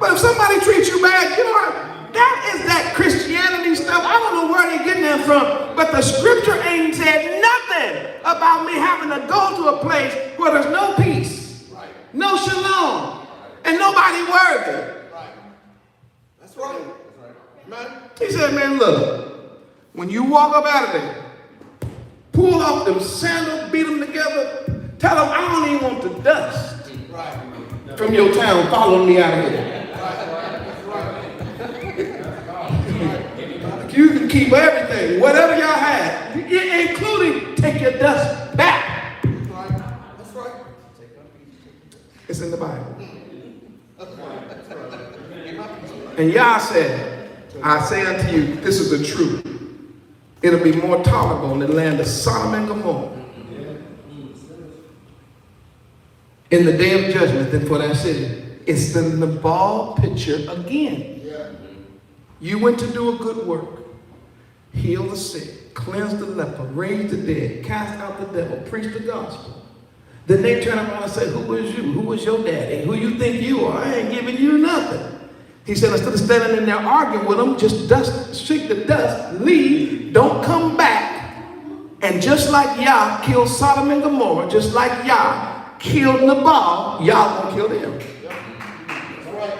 But if somebody treats you bad, you know, that is that Christianity stuff. I don't know where they're getting that from. But the scripture ain't said nothing about me having to go to a place where there's no peace, no shalom, and nobody worthy. That's right. Man. He said, man, look, when you walk up out of there, pull off them sandals, beat them together, tell them I don't even want the dust from your town following me out of here. You can keep everything, whatever y'all had, including take your dust back. That's right. It's in the Bible. And Yah said, I say unto you, this is the truth. It'll be more tolerable in the land of Sodom and Gomorrah in the day of judgment than for that city. It's the Nabal picture again. You went to do a good work. Heal the sick, cleanse the leper, raise the dead, cast out the devil, preach the gospel. Then they turn around and say, who is you? Who is your daddy? Who you think you are? I ain't giving you nothing. He said, instead of standing in there arguing with them, just shake the dust, leave, don't come back. And just like Yah killed Sodom and Gomorrah, just like Yah killed Nabal, Yah won't kill them. That's right.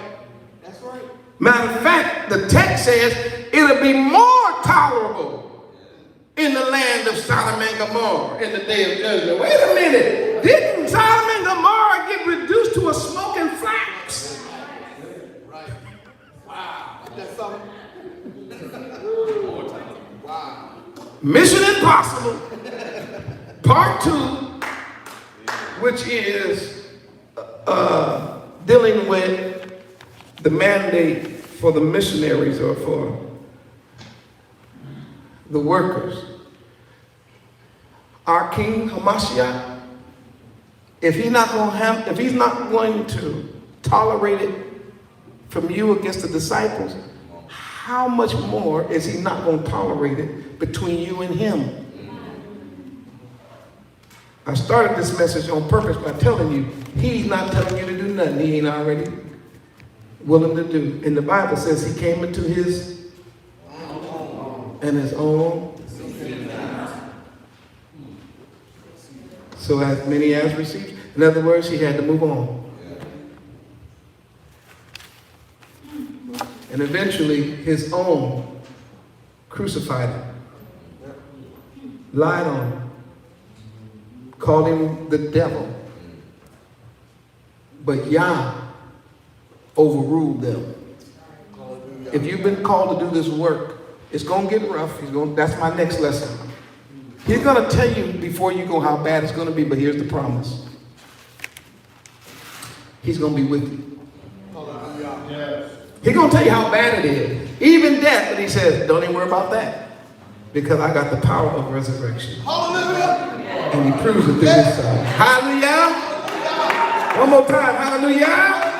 That's right. Matter of fact, the text says it'll be more tolerable in the land of Sodom and Gomorrah in the day of judgment. Wait a minute. Didn't Sodom and Gomorrah get reduced to a smoking flax? Right. Wow. That's something. Wow. Mission Impossible, Part 2, which is dealing with the mandate for the missionaries or for the workers. Our King Hamashiach, if he's not going to tolerate it from you against the disciples, how much more is he not going to tolerate it between you and him? I started this message on purpose by telling you, he's not telling you to do nothing he ain't already willing to do. And the Bible says he came into his and his own. So as many as received. In other words, he had to move on. And eventually his own crucified him, lied on him, called him the devil. But Yah overruled them. If you've been called to do this work, it's going to get rough. That's my next lesson. He's going to tell you before you go how bad it's going to be, but here's the promise. He's going to be with you. He's going to tell you how bad it is. Even death, but he says, don't even worry about that. Because I got the power of resurrection. Hallelujah. And he proves it through his son. Hallelujah. One more time. Hallelujah.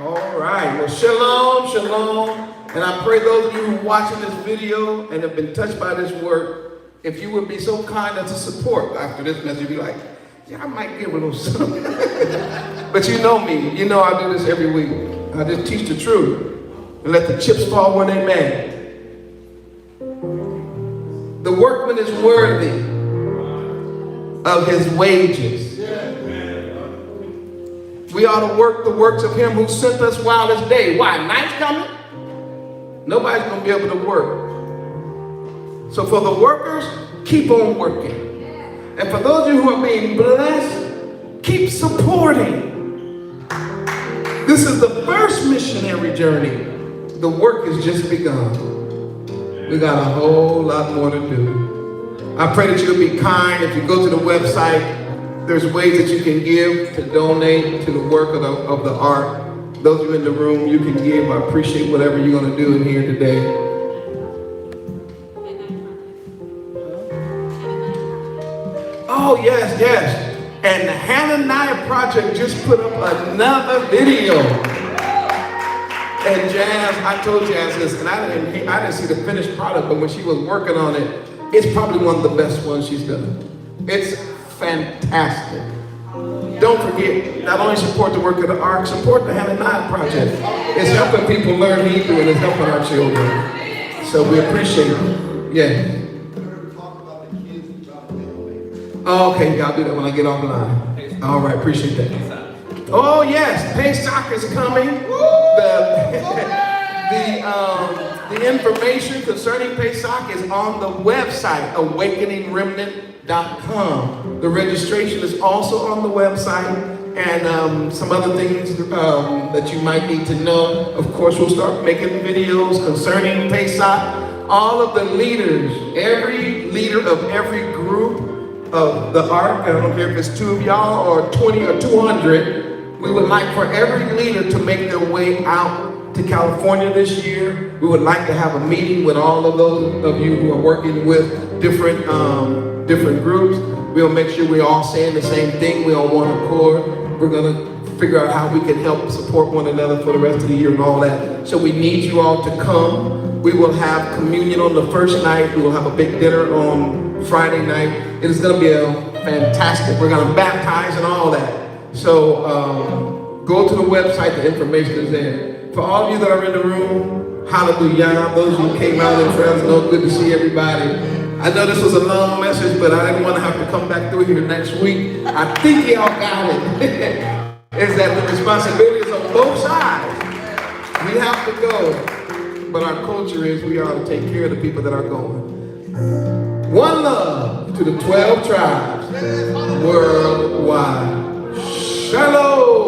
All right. Well, shalom, shalom. And I pray those of you who are watching this video and have been touched by this work, if you would be so kind as to support after this message, you'd be like, yeah, I might give a little something. But you know me. You know I do this every week. I just teach the truth and let the chips fall where they may. The workman is worthy of his wages. We ought to work the works of him who sent us while it's day. Why? Night's coming? Nobody's going to be able to work. So for the workers, keep on working. And for those of you who are being blessed, keep supporting. This is the first missionary journey. The work has just begun. We got a whole lot more to do. I pray that you'll be kind. If you go to the website, there's ways that you can give to donate to the work of the ARK. Those of you in the room, you can give. I appreciate whatever you're going to do in here today. Oh, yes, yes. And the Hananiah Project just put up another video. And Jazz, I told Jazz this, and I didn't see the finished product, but when she was working on it, it's probably one of the best ones she's done. It's fantastic. Don't forget, not only support the work of the ARK, support the Hananiah Project. It's helping people learn Hebrew and it's helping our children. So we appreciate it. Yeah. Oh, okay, y'all do that when I get offline. All right, appreciate that. Oh yes, Pesach is coming. The information concerning Pesach is on the website, awakeningremnant.com. The registration is also on the website, and some other things that you might need to know. Of course, we'll start making videos concerning Pesach. All of the leaders, every leader of every group of the ARK, I don't care if it's 2 of y'all or 20 or 200, we would like for every leader to make their way out to California this year. We would like to have a meeting with all of those of you who are working with different groups. We'll make sure we're all saying the same thing. We're on one accord. We're going to figure out how we can help support one another for the rest of the year and all that. So we need you all to come. We will have communion on the first night. We will have a big dinner on Friday night. It is going to be fantastic. We're going to baptize and all that. So go to the website. The information is there. For all of you that are in the room, hallelujah. Those who came out in Fresno, good to see everybody. I know this was a long message, but I didn't want to have to come back through here next week. I think y'all got it. Is that the responsibility is on both sides. We have to go, but our culture is we ought to take care of the people that are going. One love to the 12 tribes worldwide. Shalom.